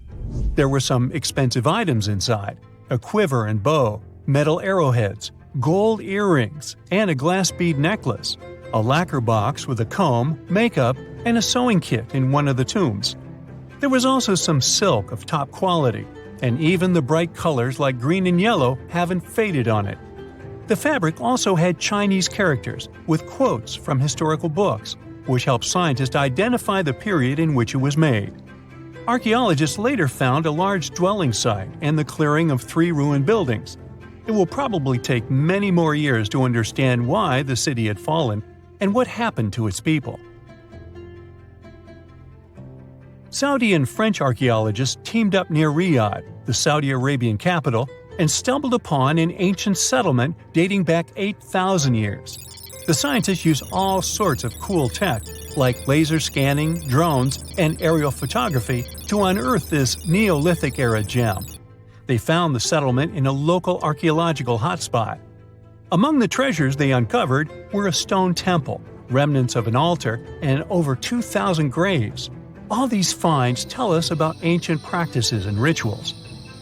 There were some expensive items inside: a quiver and bow, metal arrowheads, gold earrings, and a glass bead necklace, a lacquer box with a comb, makeup, and a sewing kit in one of the tombs. There was also some silk of top quality, and even the bright colors like green and yellow haven't faded on it. The fabric also had Chinese characters with quotes from historical books, which helped scientists identify the period in which it was made. Archaeologists later found a large dwelling site and the clearing of 3 ruined buildings. It will probably take many more years to understand why the city had fallen and what happened to its people. Saudi and French archaeologists teamed up near Riyadh, the Saudi Arabian capital, and stumbled upon an ancient settlement dating back 8,000 years. The scientists used all sorts of cool tech, like laser scanning, drones, and aerial photography, to unearth this Neolithic-era gem. They found the settlement in a local archaeological hotspot. Among the treasures they uncovered were a stone temple, remnants of an altar, and over 2,000 graves. All these finds tell us about ancient practices and rituals.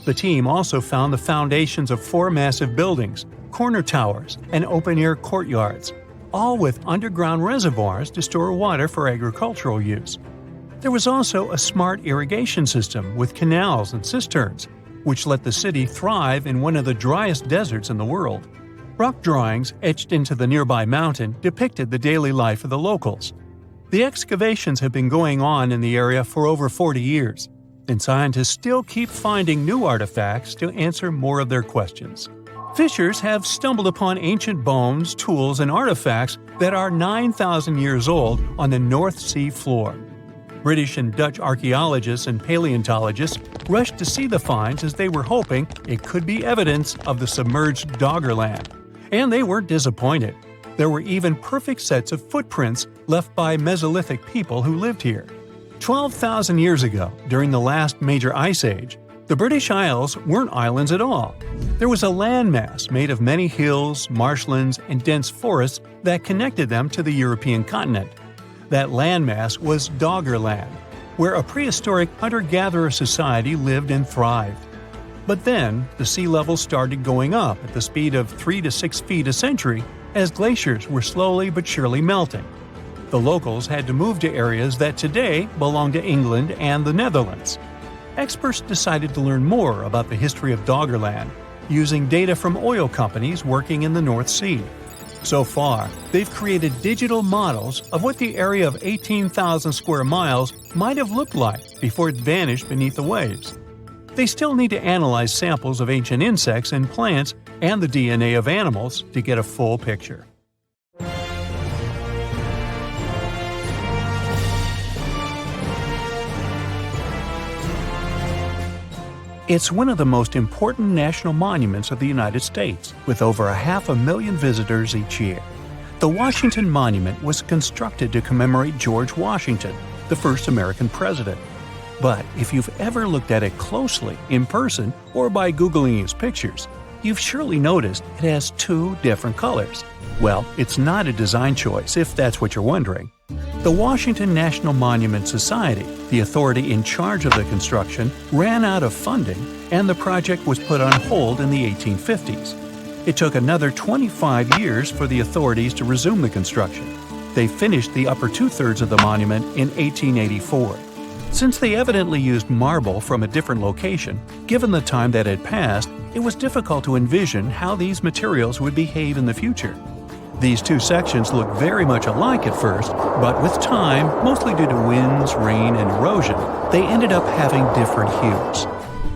The team also found the foundations of 4 massive buildings, corner towers, and open-air courtyards, all with underground reservoirs to store water for agricultural use. There was also a smart irrigation system with canals and cisterns, which let the city thrive in one of the driest deserts in the world. Rock drawings etched into the nearby mountain depicted the daily life of the locals. The excavations have been going on in the area for over 40 years, and scientists still keep finding new artifacts to answer more of their questions. Fishers have stumbled upon ancient bones, tools, and artifacts that are 9,000 years old on the North Sea floor. British and Dutch archaeologists and paleontologists rushed to see the finds as they were hoping it could be evidence of the submerged Doggerland. And they weren't disappointed. There were even perfect sets of footprints left by Mesolithic people who lived here. 12,000 years ago, during the last major ice age, the British Isles weren't islands at all. There was a landmass made of many hills, marshlands, and dense forests that connected them to the European continent. That landmass was Doggerland, where a prehistoric hunter-gatherer society lived and thrived. But then, the sea level started going up at the speed of 3 to 6 feet a century as glaciers were slowly but surely melting. The locals had to move to areas that today belong to England and the Netherlands. Experts decided to learn more about the history of Doggerland, using data from oil companies working in the North Sea. So far, they've created digital models of what the area of 18,000 square miles might have looked like before it vanished beneath the waves. They still need to analyze samples of ancient insects and plants and the DNA of animals to get a full picture. It's one of the most important national monuments of the United States, with over 500,000 visitors each year. The Washington Monument was constructed to commemorate George Washington, the first American president. But if you've ever looked at it closely, in person, or by Googling its pictures, you've surely noticed it has two different colors. Well, it's not a design choice, if that's what you're wondering. The Washington National Monument Society, the authority in charge of the construction, ran out of funding, and the project was put on hold in the 1850s. It took another 25 years for the authorities to resume the construction. They finished the upper two-thirds of the monument in 1884. Since they evidently used marble from a different location, given the time that had passed, it was difficult to envision how these materials would behave in the future. These two sections looked very much alike at first, but with time, mostly due to winds, rain, and erosion, they ended up having different hues.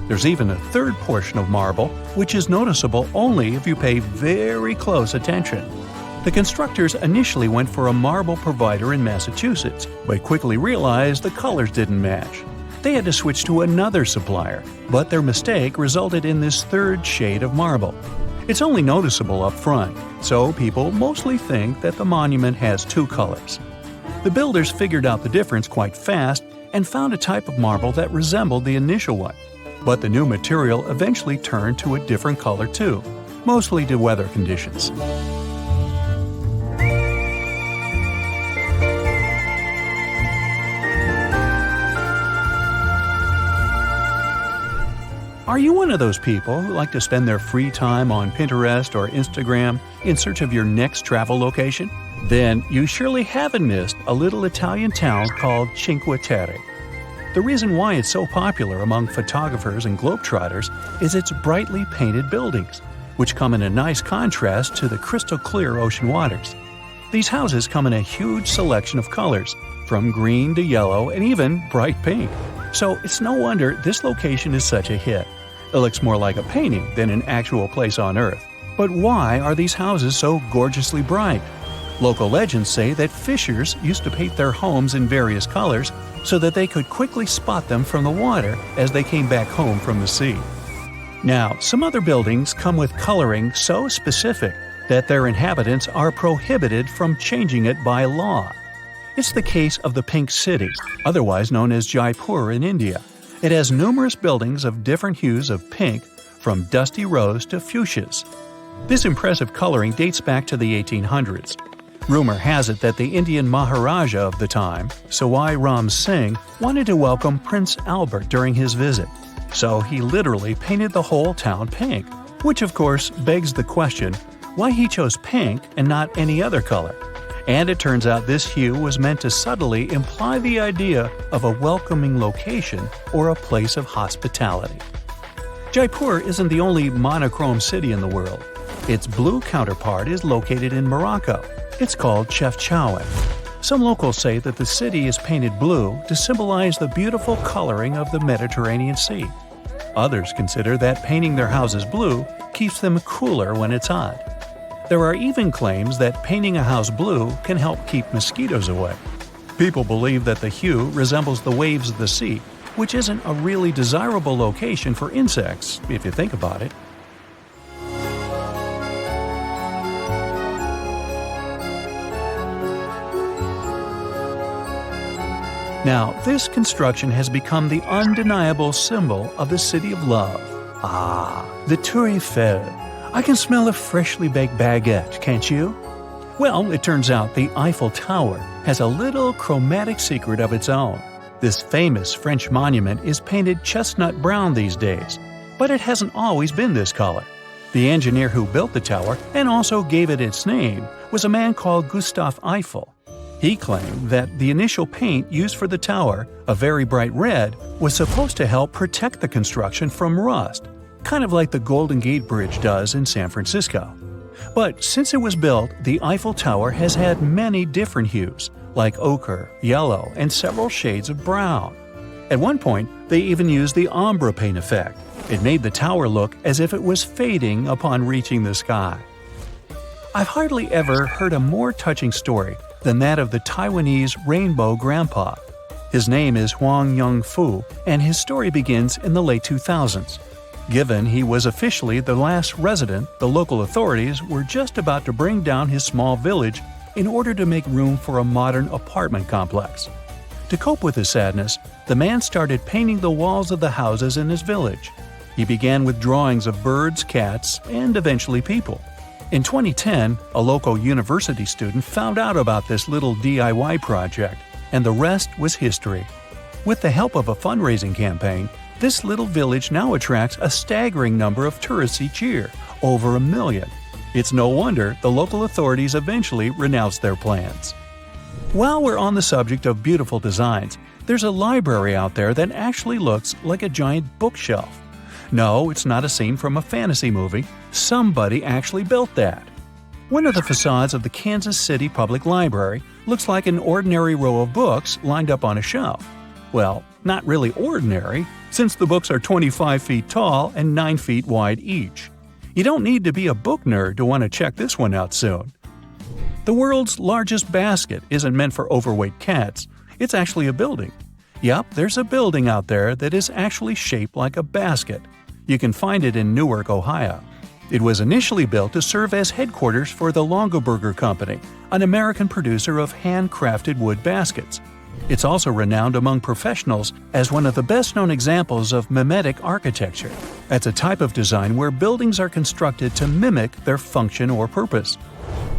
There's even a third portion of marble, which is noticeable only if you pay very close attention. The constructors initially went for a marble provider in Massachusetts, but quickly realized the colors didn't match. They had to switch to another supplier, but their mistake resulted in this third shade of marble. It's only noticeable up front, so people mostly think that the monument has two colors. The builders figured out the difference quite fast and found a type of marble that resembled the initial one. But the new material eventually turned to a different color too, mostly due to weather conditions. Are you one of those people who like to spend their free time on Pinterest or Instagram in search of your next travel location? Then you surely haven't missed a little Italian town called Cinque Terre. The reason why it's so popular among photographers and globetrotters is its brightly painted buildings, which come in a nice contrast to the crystal clear ocean waters. These houses come in a huge selection of colors, from green to yellow and even bright pink. So it's no wonder this location is such a hit. It looks more like a painting than an actual place on Earth. But why are these houses so gorgeously bright? Local legends say that fishers used to paint their homes in various colors so that they could quickly spot them from the water as they came back home from the sea. Now, some other buildings come with coloring so specific that their inhabitants are prohibited from changing it by law. It's the case of the Pink City, otherwise known as Jaipur in India. It has numerous buildings of different hues of pink, from dusty rose to fuchsias. This impressive coloring dates back to the 1800s. Rumor has it that the Indian Maharaja of the time, Sawai Ram Singh, wanted to welcome Prince Albert during his visit. So he literally painted the whole town pink, which of course begs the question, why he chose pink and not any other color? And it turns out this hue was meant to subtly imply the idea of a welcoming location or a place of hospitality. Jaipur isn't the only monochrome city in the world. Its blue counterpart is located in Morocco. It's called Chefchaouen. Some locals say that the city is painted blue to symbolize the beautiful coloring of the Mediterranean Sea. Others consider that painting their houses blue keeps them cooler when it's hot. There are even claims that painting a house blue can help keep mosquitoes away. People believe that the hue resembles the waves of the sea, which isn't a really desirable location for insects, if you think about it. Now, this construction has become the undeniable symbol of the City of Love. The Tour Eiffel. I can smell a freshly baked baguette, can't you? Well, it turns out the Eiffel Tower has a little chromatic secret of its own. This famous French monument is painted chestnut brown these days, but it hasn't always been this color. The engineer who built the tower and also gave it its name was a man called Gustave Eiffel. He claimed that the initial paint used for the tower, a very bright red, was supposed to help protect the construction from rust, kind of like the Golden Gate Bridge does in San Francisco. But since it was built, the Eiffel Tower has had many different hues, like ochre, yellow, and several shades of brown. At one point, they even used the ombre paint effect. It made the tower look as if it was fading upon reaching the sky. I've hardly ever heard a more touching story than that of the Taiwanese Rainbow Grandpa. His name is Huang Yongfu, and his story begins in the late 2000s. Given he was officially the last resident, the local authorities were just about to bring down his small village in order to make room for a modern apartment complex. To cope with his sadness, the man started painting the walls of the houses in his village. He began with drawings of birds, cats, and eventually people. In 2010, a local university student found out about this little DIY project, and the rest was history. With the help of a fundraising campaign, this little village now attracts a staggering number of tourists each year, over 1 million. It's no wonder the local authorities eventually renounced their plans. While we're on the subject of beautiful designs, there's a library out there that actually looks like a giant bookshelf. No, it's not a scene from a fantasy movie. Somebody actually built that. One of the facades of the Kansas City Public Library looks like an ordinary row of books lined up on a shelf. Well, not really ordinary, since the books are 25 feet tall and 9 feet wide each. You don't need to be a book nerd to want to check this one out soon. The world's largest basket isn't meant for overweight cats. It's actually a building. Yup, there's a building out there that is actually shaped like a basket. You can find it in Newark, Ohio. It was initially built to serve as headquarters for the Longaberger Company, an American producer of handcrafted wood baskets. It's also renowned among professionals as one of the best-known examples of mimetic architecture. That's a type of design where buildings are constructed to mimic their function or purpose.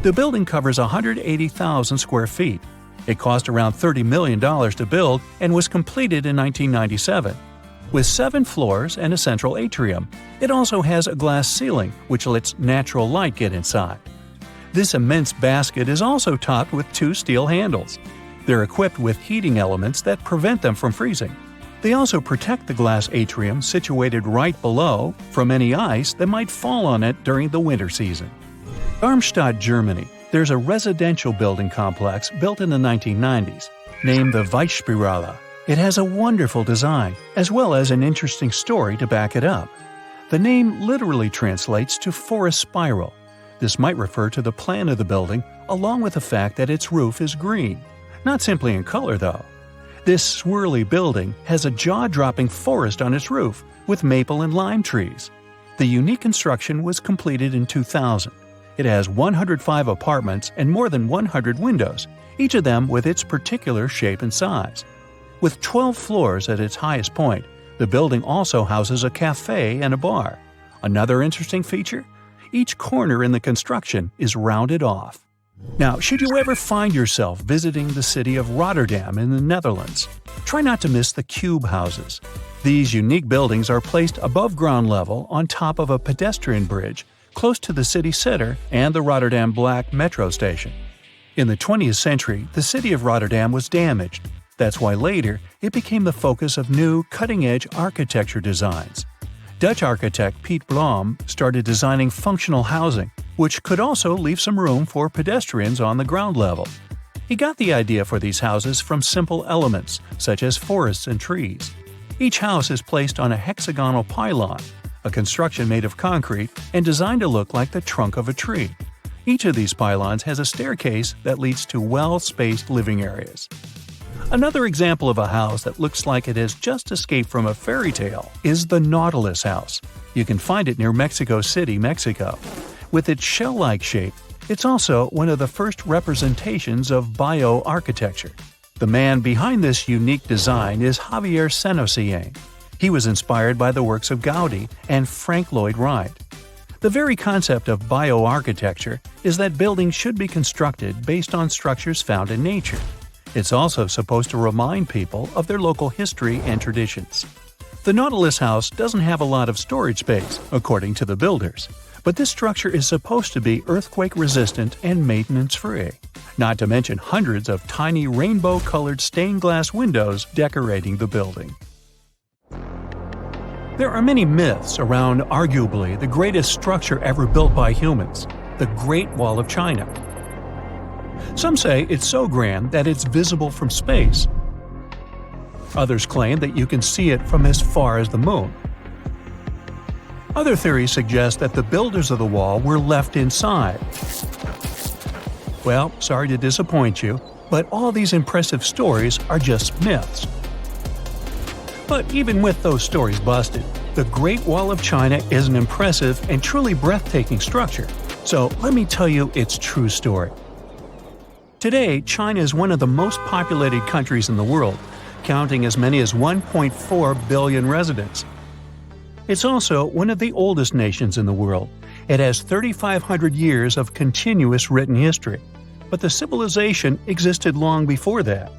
The building covers 180,000 square feet. It cost around $30 million to build and was completed in 1997. With 7 floors and a central atrium, it also has a glass ceiling which lets natural light get inside. This immense basket is also topped with 2 steel handles. They're equipped with heating elements that prevent them from freezing. They also protect the glass atrium situated right below from any ice that might fall on it during the winter season. Darmstadt, Germany, there's a residential building complex built in the 1990s, named the Weissspirale. It has a wonderful design, as well as an interesting story to back it up. The name literally translates to forest spiral. This might refer to the plan of the building, along with the fact that its roof is green. Not simply in color, though. This swirly building has a jaw-dropping forest on its roof, with maple and lime trees. The unique construction was completed in 2000. It has 105 apartments and more than 100 windows, each of them with its particular shape and size. With 12 floors at its highest point, the building also houses a cafe and a bar. Another interesting feature? Each corner in the construction is rounded off. Now, should you ever find yourself visiting the city of Rotterdam in the Netherlands, try not to miss the cube houses. These unique buildings are placed above ground level on top of a pedestrian bridge close to the city center and the Rotterdam Black metro station. In the 20th century, the city of Rotterdam was damaged. That's why later it became the focus of new, cutting-edge architecture designs. Dutch architect Piet Blom started designing functional housing, which could also leave some room for pedestrians on the ground level. He got the idea for these houses from simple elements, such as forests and trees. Each house is placed on a hexagonal pylon, a construction made of concrete and designed to look like the trunk of a tree. Each of these pylons has a staircase that leads to well-spaced living areas. Another example of a house that looks like it has just escaped from a fairy tale is the Nautilus House. You can find it near Mexico City, Mexico. With its shell-like shape, it's also one of the first representations of bioarchitecture. The man behind this unique design is Javier Senosieng. He was inspired by the works of Gaudi and Frank Lloyd Wright. The very concept of bioarchitecture is that buildings should be constructed based on structures found in nature. It's also supposed to remind people of their local history and traditions. The Nautilus House doesn't have a lot of storage space, according to the builders, But this structure is supposed to be earthquake-resistant and maintenance-free. Not to mention hundreds of tiny rainbow-colored stained glass windows decorating the building. There are many myths around arguably the greatest structure ever built by humans, the Great Wall of China. Some say it's so grand that it's visible from space. Others claim that you can see it from as far as the moon. Other theories suggest that the builders of the wall were left inside. Well, sorry to disappoint you, but all these impressive stories are just myths. But even with those stories busted, the Great Wall of China is an impressive and truly breathtaking structure. So let me tell you its true story. Today, China is one of the most populated countries in the world, counting as many as 1.4 billion residents. It's also one of the oldest nations in the world. It has 3,500 years of continuous written history, but the civilization existed long before that.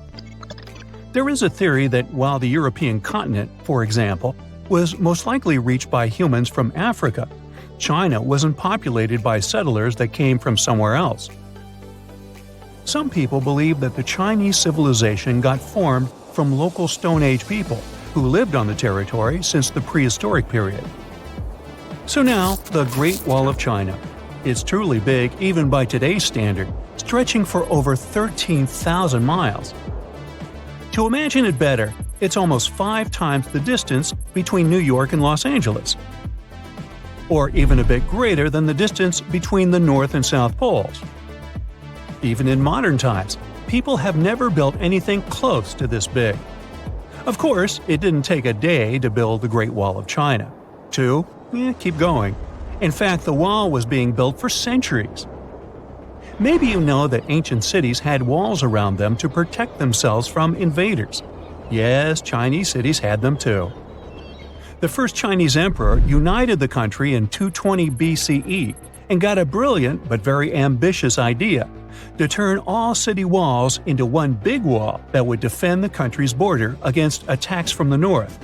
There is a theory that while the European continent, for example, was most likely reached by humans from Africa, China wasn't populated by settlers that came from somewhere else. Some people believe that the Chinese civilization got formed from local Stone Age people who lived on the territory since the Prehistoric period. So now, the Great Wall of China. It's truly big even by today's standard, stretching for over 13,000 miles. To imagine it better, it's almost 5 times the distance between New York and Los Angeles. Or even a bit greater than the distance between the North and South Poles. Even in modern times, people have never built anything close to this big. Of course, it didn't take a day to build the Great Wall of China. Keep going. In fact, the wall was being built for centuries. Maybe you know that ancient cities had walls around them to protect themselves from invaders. Yes, Chinese cities had them too. The first Chinese emperor united the country in 220 BCE and got a brilliant but very ambitious idea to turn all city walls into one big wall that would defend the country's border against attacks from the north.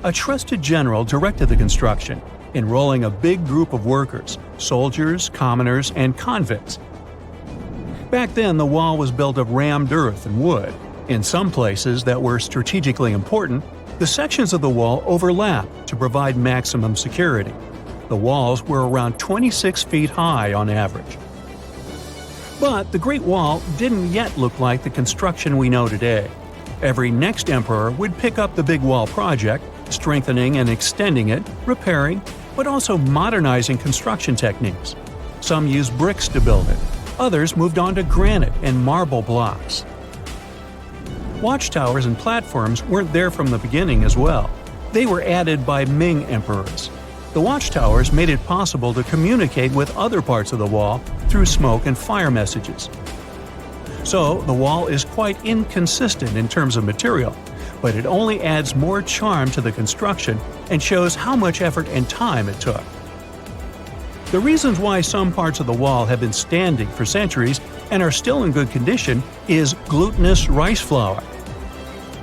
A trusted general directed the construction, enrolling a big group of workers, soldiers, commoners, and convicts. Back then, the wall was built of rammed earth and wood. In some places that were strategically important, the sections of the wall overlapped to provide maximum security. The walls were around 26 feet high on average. But the Great Wall didn't yet look like the construction we know today. Every next emperor would pick up the big wall project, strengthening and extending it, repairing, but also modernizing construction techniques. Some used bricks to build it. Others moved on to granite and marble blocks. Watchtowers and platforms weren't there from the beginning as well. They were added by Ming emperors. The watchtowers made it possible to communicate with other parts of the wall through smoke and fire messages. So, the wall is quite inconsistent in terms of material, but it only adds more charm to the construction and shows how much effort and time it took. The reasons why some parts of the wall have been standing for centuries and are still in good condition is glutinous rice flour.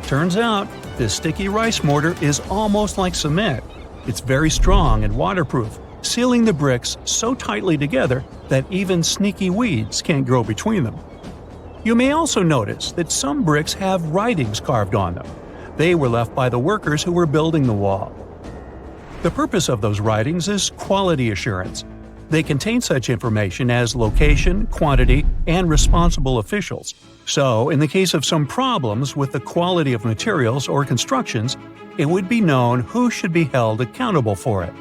Turns out, this sticky rice mortar is almost like cement. It's very strong and waterproof, sealing the bricks so tightly together that even sneaky weeds can't grow between them. You may also notice that some bricks have writings carved on them. They were left by the workers who were building the wall. The purpose of those writings is quality assurance. They contain such information as location, quantity, and responsible officials. So, in the case of some problems with the quality of materials or constructions, it would be known who should be held accountable for it.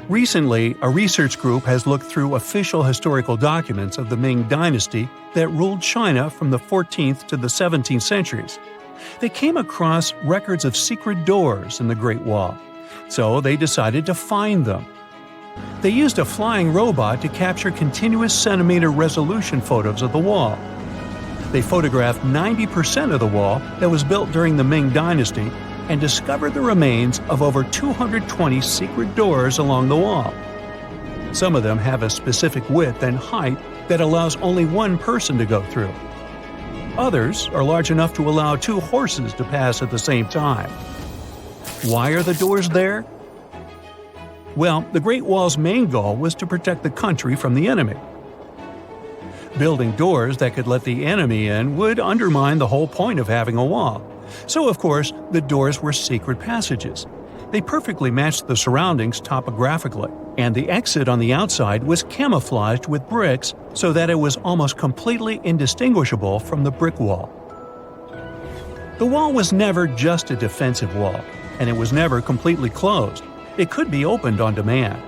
Recently, a research group has looked through official historical documents of the Ming Dynasty that ruled China from the 14th to the 17th centuries. They came across records of secret doors in the Great Wall, so they decided to find them. They used a flying robot to capture continuous centimeter resolution photos of the wall. They photographed 90% of the wall that was built during the Ming Dynasty and discovered the remains of over 220 secret doors along the wall. Some of them have a specific width and height that allows only one person to go through. Others are large enough to allow 2 horses to pass at the same time. Why are the doors there? Well, the Great Wall's main goal was to protect the country from the enemy. Building doors that could let the enemy in would undermine the whole point of having a wall. So, of course, the doors were secret passages. They perfectly matched the surroundings topographically, and the exit on the outside was camouflaged with bricks so that it was almost completely indistinguishable from the brick wall. The wall was never just a defensive wall, and it was never completely closed. It could be opened on demand.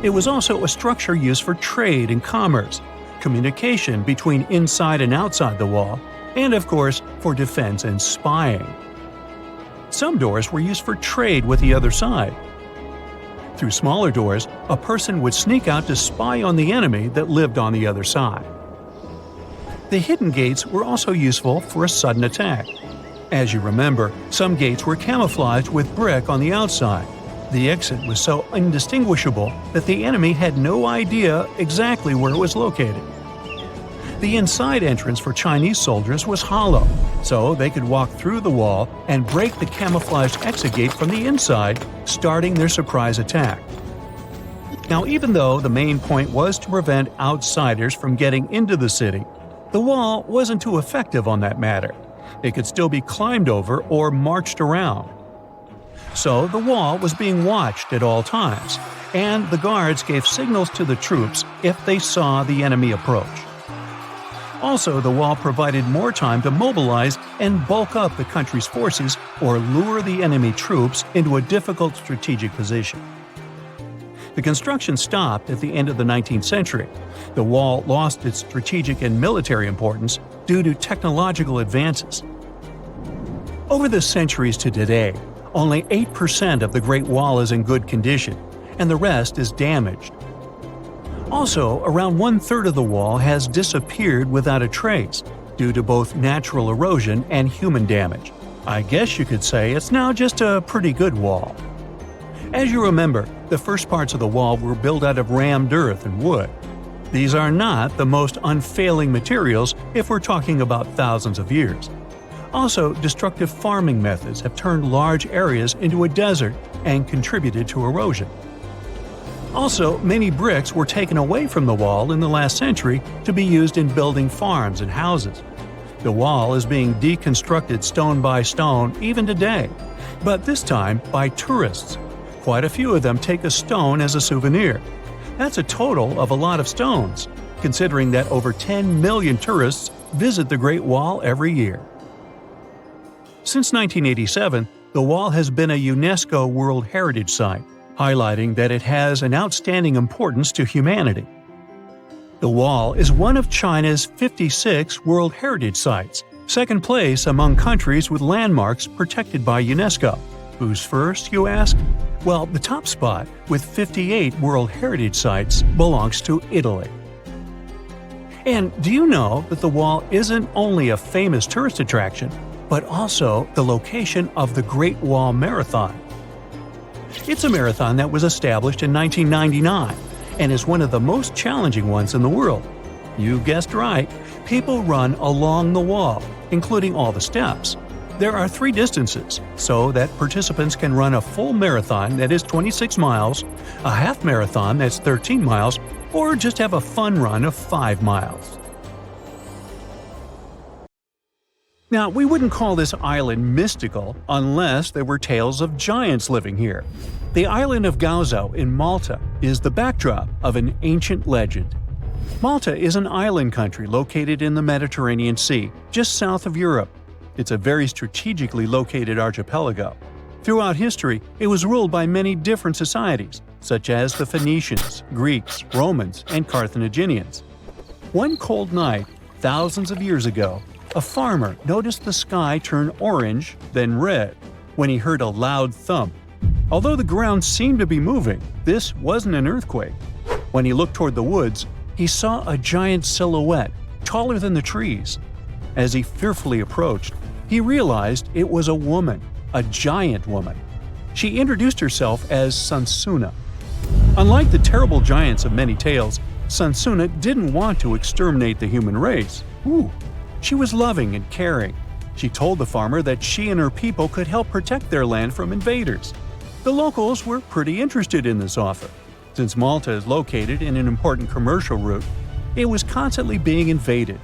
It was also a structure used for trade and commerce, communication between inside and outside the wall, and of course, for defense and spying. Some doors were used for trade with the other side. Through smaller doors, a person would sneak out to spy on the enemy that lived on the other side. The hidden gates were also useful for a sudden attack. As you remember, some gates were camouflaged with brick on the outside. The exit was so indistinguishable that the enemy had no idea exactly where it was located. The inside entrance for Chinese soldiers was hollow, so they could walk through the wall and break the camouflaged exit gate from the inside, starting their surprise attack. Now, even though the main point was to prevent outsiders from getting into the city, the wall wasn't too effective on that matter. It could still be climbed over or marched around. So the wall was being watched at all times, and the guards gave signals to the troops if they saw the enemy approach. Also, the wall provided more time to mobilize and bulk up the country's forces or lure the enemy troops into a difficult strategic position. The construction stopped at the end of the 19th century. The wall lost its strategic and military importance due to technological advances. Over the centuries to today, only 8% of the Great Wall is in good condition, and the rest is damaged. Also, around 1/3 of the wall has disappeared without a trace, due to both natural erosion and human damage. I guess you could say it's now just a pretty good wall. As you remember, the first parts of the wall were built out of rammed earth and wood. These are not the most unfailing materials if we're talking about thousands of years. Also, destructive farming methods have turned large areas into a desert and contributed to erosion. Also, many bricks were taken away from the wall in the last century to be used in building farms and houses. The wall is being deconstructed stone by stone even today, but this time by tourists. Quite a few of them take a stone as a souvenir. That's a total of a lot of stones, considering that over 10 million tourists visit the Great Wall every year. Since 1987, the wall has been a UNESCO World Heritage Site, highlighting that it has an outstanding importance to humanity. The wall is one of China's 56 World Heritage Sites, second place among countries with landmarks protected by UNESCO. Who's first, you ask? Well, the top spot, with 58 World Heritage Sites, belongs to Italy. And do you know that the wall isn't only a famous tourist attraction, but also the location of the Great Wall Marathon? It's a marathon that was established in 1999 and is one of the most challenging ones in the world. You guessed right, people run along the wall, including all the steps. There are 3 distances, so that participants can run a full marathon that is 26 miles, a half marathon that's 13 miles, or just have a fun run of 5 miles. Now, we wouldn't call this island mystical unless there were tales of giants living here. The island of Gozo in Malta is the backdrop of an ancient legend. Malta is an island country located in the Mediterranean Sea, just south of Europe. It's a very strategically located archipelago. Throughout history, it was ruled by many different societies, such as the Phoenicians, Greeks, Romans, and Carthaginians. One cold night, thousands of years ago, a farmer noticed the sky turn orange, then red, when he heard a loud thump. Although the ground seemed to be moving, this wasn't an earthquake. When he looked toward the woods, he saw a giant silhouette, taller than the trees. As he fearfully approached, he realized it was a woman, a giant woman. She introduced herself as Sansuna. Unlike the terrible giants of many tales, Sansuna didn't want to exterminate the human race. She was loving and caring. She told the farmer that she and her people could help protect their land from invaders. The locals were pretty interested in this offer. Since Malta is located in an important commercial route, it was constantly being invaded.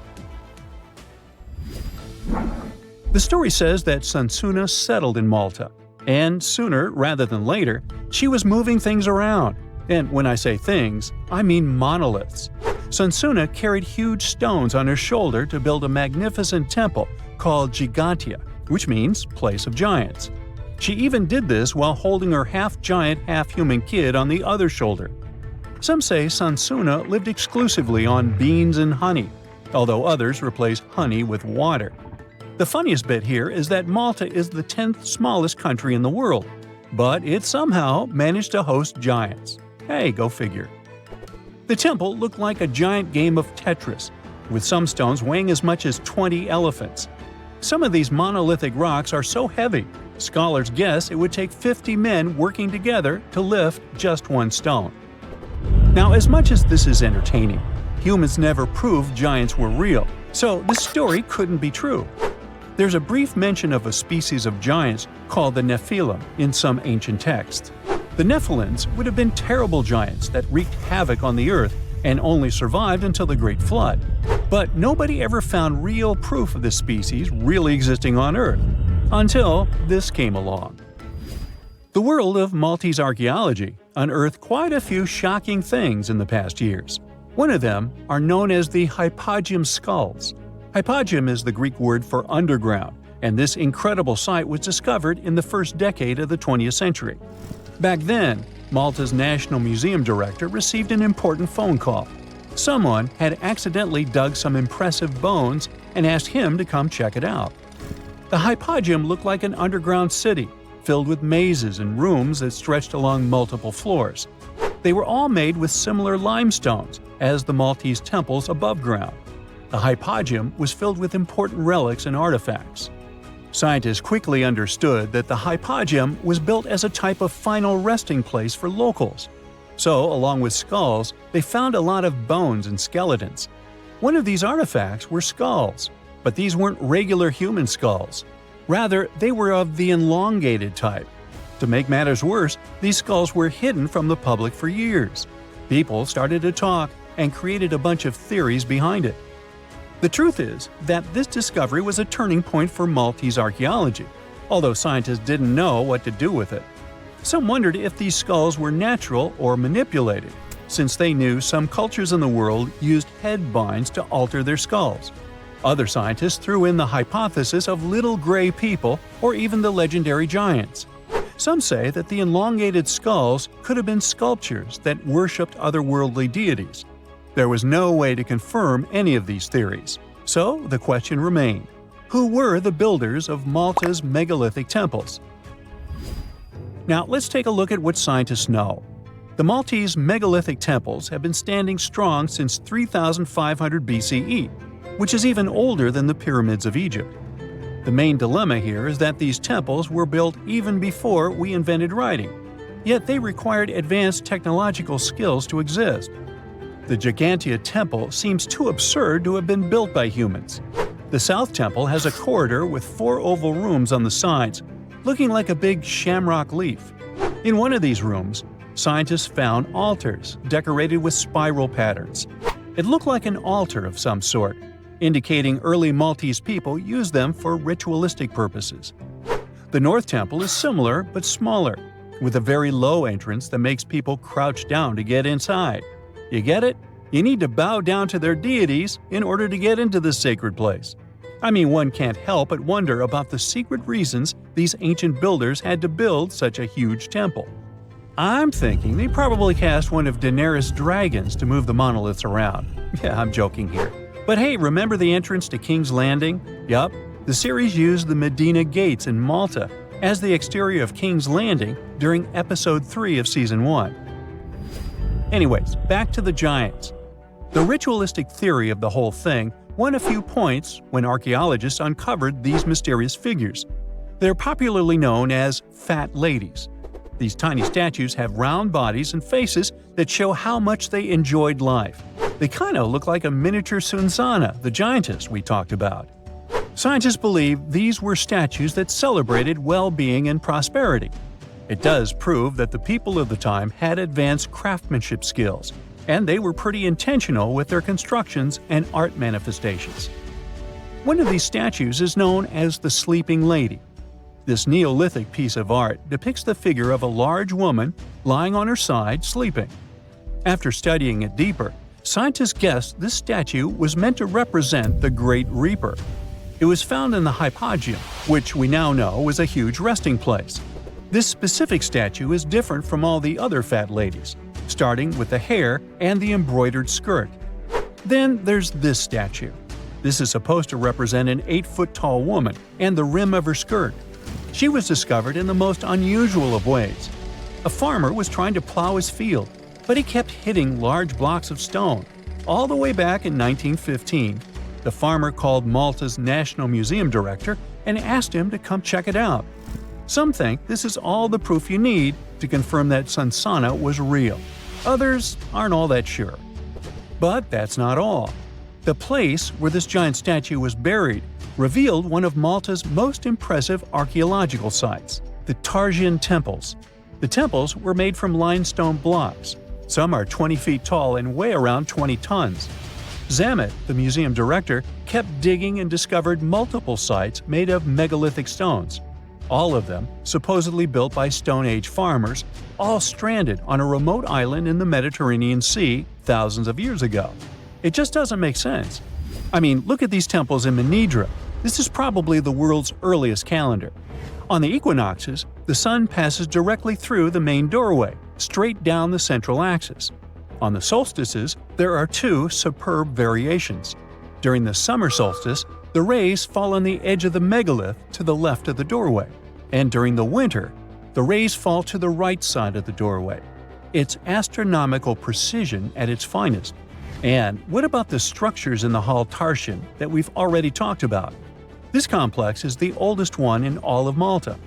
The story says that Sunsuna settled in Malta, and sooner rather than later, she was moving things around. And when I say things, I mean monoliths. Sunsuna carried huge stones on her shoulder to build a magnificent temple called Gigantia, which means place of giants. She even did this while holding her half-giant, half-human kid on the other shoulder. Some say Sunsuna lived exclusively on beans and honey, although others replaced honey with water. The funniest bit here is that Malta is the 10th smallest country in the world, but it somehow managed to host giants. Hey, go figure. The temple looked like a giant game of Tetris, with some stones weighing as much as 20 elephants. Some of these monolithic rocks are so heavy, scholars guess it would take 50 men working together to lift just one stone. Now, as much as this is entertaining, humans never proved giants were real, so this story couldn't be true. There's a brief mention of a species of giants called the Nephilim in some ancient texts. The Nephilims would have been terrible giants that wreaked havoc on the earth and only survived until the Great Flood. But nobody ever found real proof of this species really existing on Earth, until this came along. The world of Maltese archaeology unearthed quite a few shocking things in the past years. One of them are known as the hypogeum skulls. Hypogeum is the Greek word for underground, and this incredible site was discovered in the first decade of the 20th century. Back then, Malta's National Museum director received an important phone call. Someone had accidentally dug some impressive bones and asked him to come check it out. The hypogeum looked like an underground city, filled with mazes and rooms that stretched along multiple floors. They were all made with similar limestones as the Maltese temples above ground. The hypogeum was filled with important relics and artifacts. Scientists quickly understood that the hypogeum was built as a type of final resting place for locals. So, along with skulls, they found a lot of bones and skeletons. One of these artifacts were skulls, but these weren't regular human skulls. Rather, they were of the elongated type. To make matters worse, these skulls were hidden from the public for years. People started to talk and created a bunch of theories behind it. The truth is that this discovery was a turning point for Maltese archaeology, although scientists didn't know what to do with it. Some wondered if these skulls were natural or manipulated, since they knew some cultures in the world used head binds to alter their skulls. Other scientists threw in the hypothesis of little gray people or even the legendary giants. Some say that the elongated skulls could have been sculptures that worshipped otherworldly deities. There was no way to confirm any of these theories, so the question remained: who were the builders of Malta's megalithic temples? Now let's take a look at what scientists know. The Maltese megalithic temples have been standing strong since 3500 BCE, which is even older than the pyramids of Egypt. The main dilemma here is that these temples were built even before we invented writing, yet they required advanced technological skills to exist. The Gigantia Temple seems too absurd to have been built by humans. The South Temple has a corridor with 4 oval rooms on the sides, looking like a big shamrock leaf. In one of these rooms, scientists found altars decorated with spiral patterns. It looked like an altar of some sort, indicating early Maltese people used them for ritualistic purposes. The North Temple is similar but smaller, with a very low entrance that makes people crouch down to get inside. You get it? You need to bow down to their deities in order to get into this sacred place. I mean, one can't help but wonder about the secret reasons these ancient builders had to build such a huge temple. I'm thinking they probably cast one of Daenerys' dragons to move the monoliths around. Yeah, I'm joking here. But hey, remember the entrance to King's Landing? Yup, the series used the Medina Gates in Malta as the exterior of King's Landing during Episode 3 of Season 1. Anyways, back to the giants. The ritualistic theory of the whole thing won a few points when archaeologists uncovered these mysterious figures. They're popularly known as fat ladies. These tiny statues have round bodies and faces that show how much they enjoyed life. They kind of look like a miniature Sunsana, the giantess we talked about. Scientists believe these were statues that celebrated well-being and prosperity. It does prove that the people of the time had advanced craftsmanship skills, and they were pretty intentional with their constructions and art manifestations. One of these statues is known as the Sleeping Lady. This Neolithic piece of art depicts the figure of a large woman lying on her side sleeping. After studying it deeper, scientists guessed this statue was meant to represent the Great Reaper. It was found in the hypogeum, which we now know was a huge resting place. This specific statue is different from all the other fat ladies, starting with the hair and the embroidered skirt. Then there's this statue. This is supposed to represent an 8-foot-tall woman and the rim of her skirt. She was discovered in the most unusual of ways. A farmer was trying to plow his field, but he kept hitting large blocks of stone. All the way back in 1915, the farmer called Malta's National Museum director and asked him to come check it out. Some think this is all the proof you need to confirm that Sansana was real. Others aren't all that sure. But that's not all. The place where this giant statue was buried revealed one of Malta's most impressive archaeological sites, the Tarsian temples. The temples were made from limestone blocks. Some are 20 feet tall and weigh around 20 tons. Zamet, the museum director, kept digging and discovered multiple sites made of megalithic stones. All of them supposedly built by Stone Age farmers, all stranded on a remote island in the Mediterranean Sea thousands of years ago. It just doesn't make sense. I mean, look at these temples in Manidra. This is probably the world's earliest calendar. On the equinoxes, the sun passes directly through the main doorway, straight down the central axis. On the solstices, there are two superb variations. During the summer solstice, the rays fall on the edge of the megalith to the left of the doorway, and during the winter, the rays fall to the right side of the doorway. It's astronomical precision at its finest. And what about the structures in the Hall Tarsian that we've already talked about? This complex is the oldest one in all of Malta.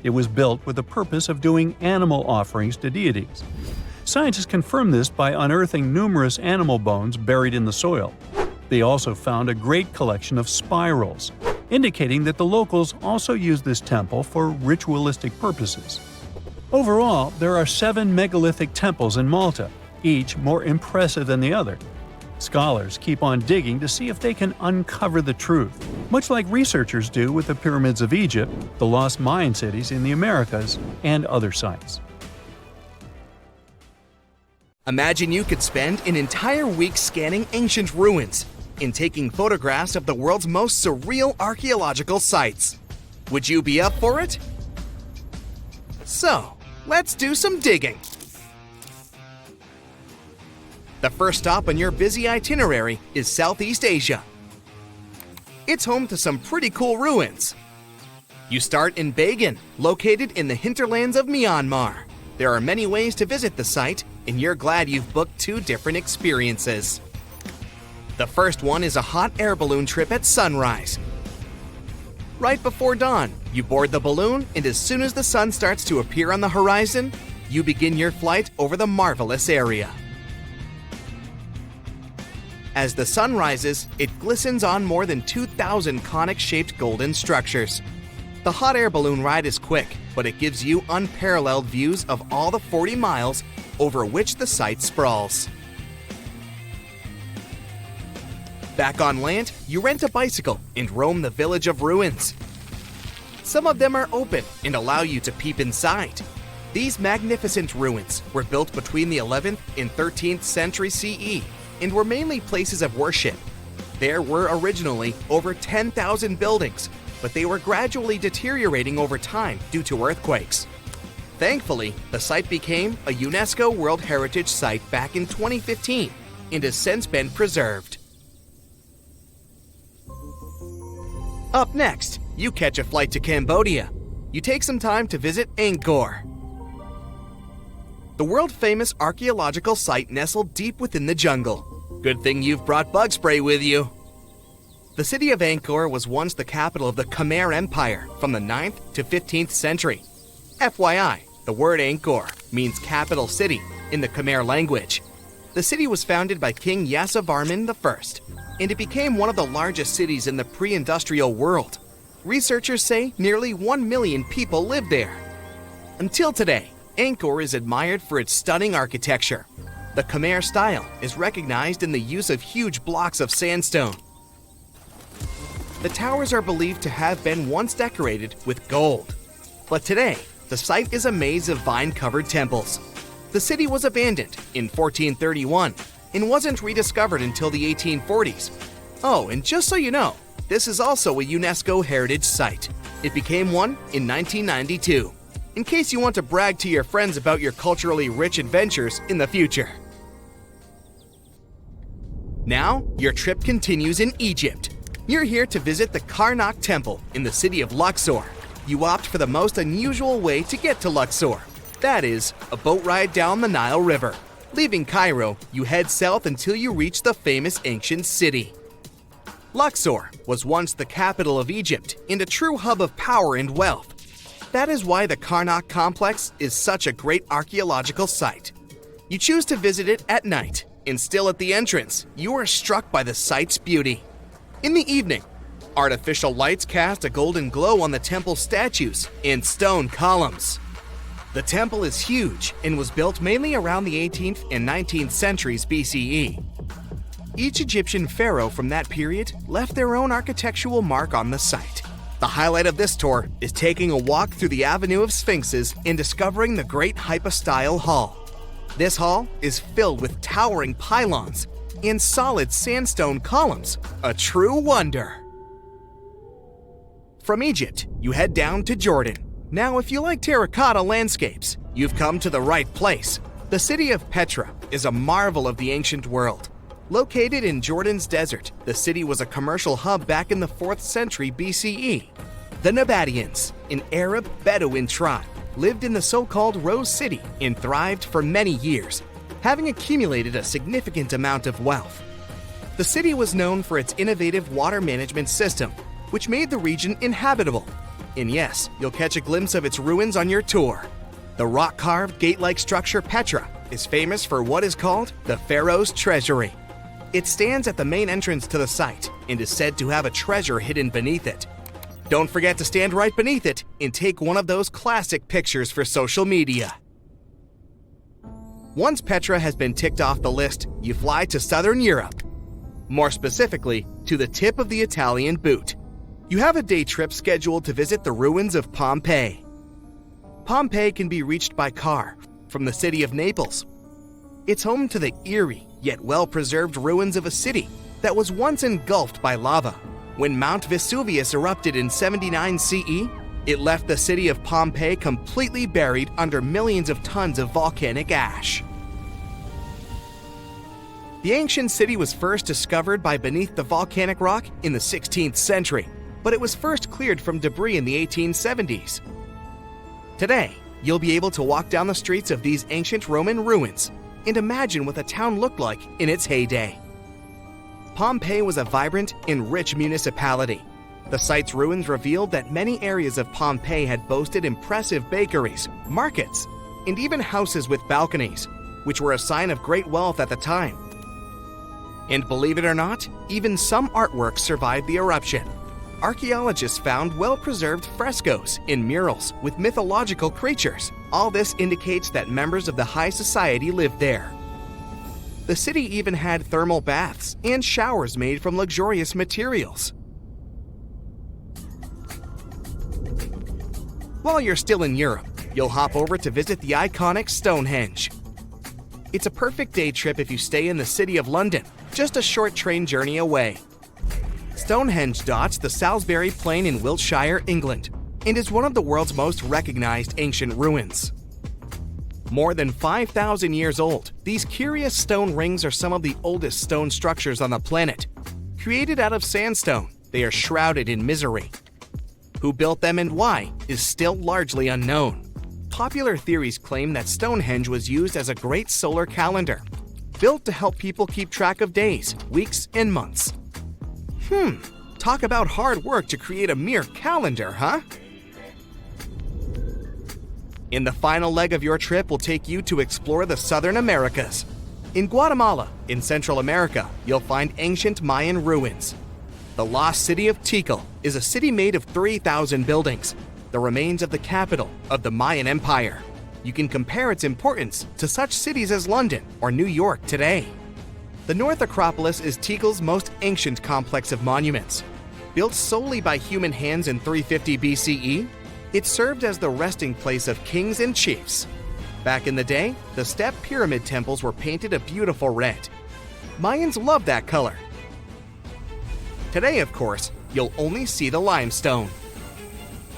It was built with the purpose of doing animal offerings to deities. Scientists confirmed this by unearthing numerous animal bones buried in the soil. They also found a great collection of spirals, indicating that the locals also used this temple for ritualistic purposes. Overall, there are 7 megalithic temples in Malta, each more impressive than the other. Scholars keep on digging to see if they can uncover the truth, much like researchers do with the pyramids of Egypt, the lost Mayan cities in the Americas, and other sites. Imagine you could spend an entire week scanning ancient ruins and taking photographs of the world's most surreal archaeological sites. Would you be up for it? So, let's do some digging. The first stop on your busy itinerary is Southeast Asia. It's home to some pretty cool ruins. You start in Bagan, located in the hinterlands of Myanmar. There are many ways to visit the site, and you're glad you've booked 2 different experiences. The first one is a hot air balloon trip at sunrise. Right before dawn, you board the balloon, and as soon as the sun starts to appear on the horizon, you begin your flight over the marvelous area. As the sun rises, it glistens on more than 2,000 conic-shaped golden structures. The hot air balloon ride is quick, but it gives you unparalleled views of all the 40 miles over which the site sprawls. Back on land, you rent a bicycle and roam the village of ruins. Some of them are open and allow you to peep inside. These magnificent ruins were built between the 11th and 13th century CE and were mainly places of worship. There were originally over 10,000 buildings, but they were gradually deteriorating over time due to earthquakes. Thankfully, the site became a UNESCO World Heritage Site back in 2015 and has since been preserved. Up next, you catch a flight to Cambodia. You take some time to visit Angkor, the world-famous archaeological site nestled deep within the jungle. Good thing you've brought bug spray with you. The city of Angkor was once the capital of the Khmer Empire from the 9th to 15th century. FYI, the word Angkor means capital city in the Khmer language. The city was founded by King Yasovarman I, and it became one of the largest cities in the pre-industrial world. Researchers say nearly 1 million people live there. Until today, Angkor is admired for its stunning architecture. The Khmer style is recognized in the use of huge blocks of sandstone. The towers are believed to have been once decorated with gold. But today, the site is a maze of vine-covered temples. The city was abandoned in 1431 and wasn't rediscovered until the 1840s. Oh, and just so you know, this is also a UNESCO heritage site. It became one in 1992, in case you want to brag to your friends about your culturally rich adventures in the future. Now, your trip continues in Egypt. You're here to visit the Karnak Temple in the city of Luxor. You opt for the most unusual way to get to Luxor. That is, a boat ride down the Nile River. Leaving Cairo, you head south until you reach the famous ancient city. Luxor was once the capital of Egypt and a true hub of power and wealth. That is why the Karnak complex is such a great archaeological site. You choose to visit it at night, and still at the entrance, you are struck by the site's beauty. In the evening, artificial lights cast a golden glow on the temple statues and stone columns. The temple is huge and was built mainly around the 18th and 19th centuries BCE. Each Egyptian pharaoh from that period left their own architectural mark on the site. The highlight of this tour is taking a walk through the Avenue of Sphinxes and discovering the Great Hypostyle Hall. This hall is filled with towering pylons and solid sandstone columns, a true wonder. From Egypt, you head down to Jordan. Now, if you like terracotta landscapes, you've come to the right place. The city of Petra is a marvel of the ancient world. Located in Jordan's desert, the city was a commercial hub back in the 4th century BCE. The Nabateans, an Arab Bedouin tribe, lived in the so-called Rose City and thrived for many years, having accumulated a significant amount of wealth. The city was known for its innovative water management system, which made the region inhabitable. And yes, you'll catch a glimpse of its ruins on your tour. The rock-carved gate-like structure Petra is famous for what is called the Pharaoh's Treasury. It stands at the main entrance to the site and is said to have a treasure hidden beneath it. Don't forget to stand right beneath it and take one of those classic pictures for social media. Once Petra has been ticked off the list, you fly to southern Europe. More specifically, to the tip of the Italian boot. You have a day trip scheduled to visit the ruins of Pompeii. Pompeii can be reached by car from the city of Naples. It's home to the eerie yet well-preserved ruins of a city that was once engulfed by lava. When Mount Vesuvius erupted in 79 CE, it left the city of Pompeii completely buried under millions of tons of volcanic ash. The ancient city was first discovered by beneath the volcanic rock in the 16th century, but it was first cleared from debris in the 1870s. Today, you'll be able to walk down the streets of these ancient Roman ruins and imagine what the town looked like in its heyday. Pompeii was a vibrant and rich municipality. The site's ruins revealed that many areas of Pompeii had boasted impressive bakeries, markets, and even houses with balconies, which were a sign of great wealth at the time. And believe it or not, even some artworks survived the eruption. Archaeologists found well-preserved frescoes and murals with mythological creatures. All this indicates that members of the high society lived there. The city even had thermal baths and showers made from luxurious materials. While you're still in Europe, you'll hop over to visit the iconic Stonehenge. It's a perfect day trip if you stay in the city of London, just a short train journey away. Stonehenge dots the Salisbury Plain in Wiltshire, England, and is one of the world's most recognized ancient ruins. More than 5,000 years old, these curious stone rings are some of the oldest stone structures on the planet. Created out of sandstone, they are shrouded in misery. Who built them and why is still largely unknown. Popular theories claim that Stonehenge was used as a great solar calendar, built to help people keep track of days, weeks, and months. Talk about hard work to create a mere calendar, huh? And the final leg of your trip will take you to explore the Southern Americas. In Guatemala, in Central America, you'll find ancient Mayan ruins. The lost city of Tikal is a city made of 3,000 buildings. the remains of the capital of the Mayan Empire. You can compare its importance to such cities as London or New York today. The North Acropolis is Tigris' most ancient complex of monuments. Built solely by human hands in 350 BCE, it served as the resting place of kings and chiefs. Back in the day, the step pyramid temples were painted a beautiful red. Mayans loved that color. Today, of course, you'll only see the limestone.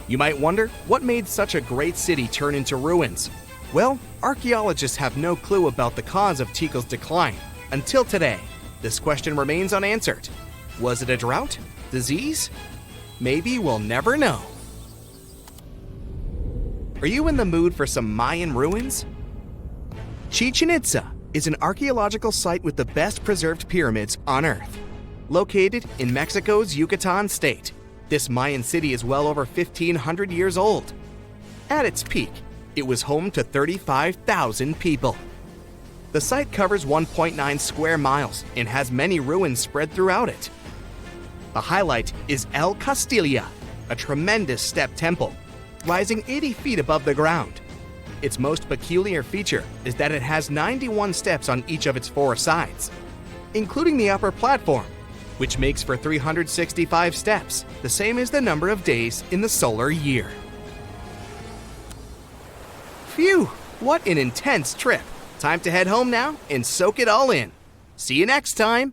You might wonder what made such a great city turn into ruins. Well, archaeologists have no clue about the cause of Tigris' decline. Until today, this question remains unanswered. Was it a drought? Disease? Maybe we'll never know. Are you in the mood for some Mayan ruins? Chichen Itza is an archaeological site with the best preserved pyramids on Earth. Located in Mexico's Yucatan state, this Mayan city is well over 1,500 years old. At its peak, it was home to 35,000 people. The site covers 1.9 square miles and has many ruins spread throughout it. The highlight is El Castilla, a tremendous step temple, rising 80 feet above the ground. Its most peculiar feature is that it has 91 steps on each of its 4 sides, including the upper platform, which makes for 365 steps, the same as the number of days in the solar year. Phew, what an intense trip. Time to head home now and soak it all in. See you next time.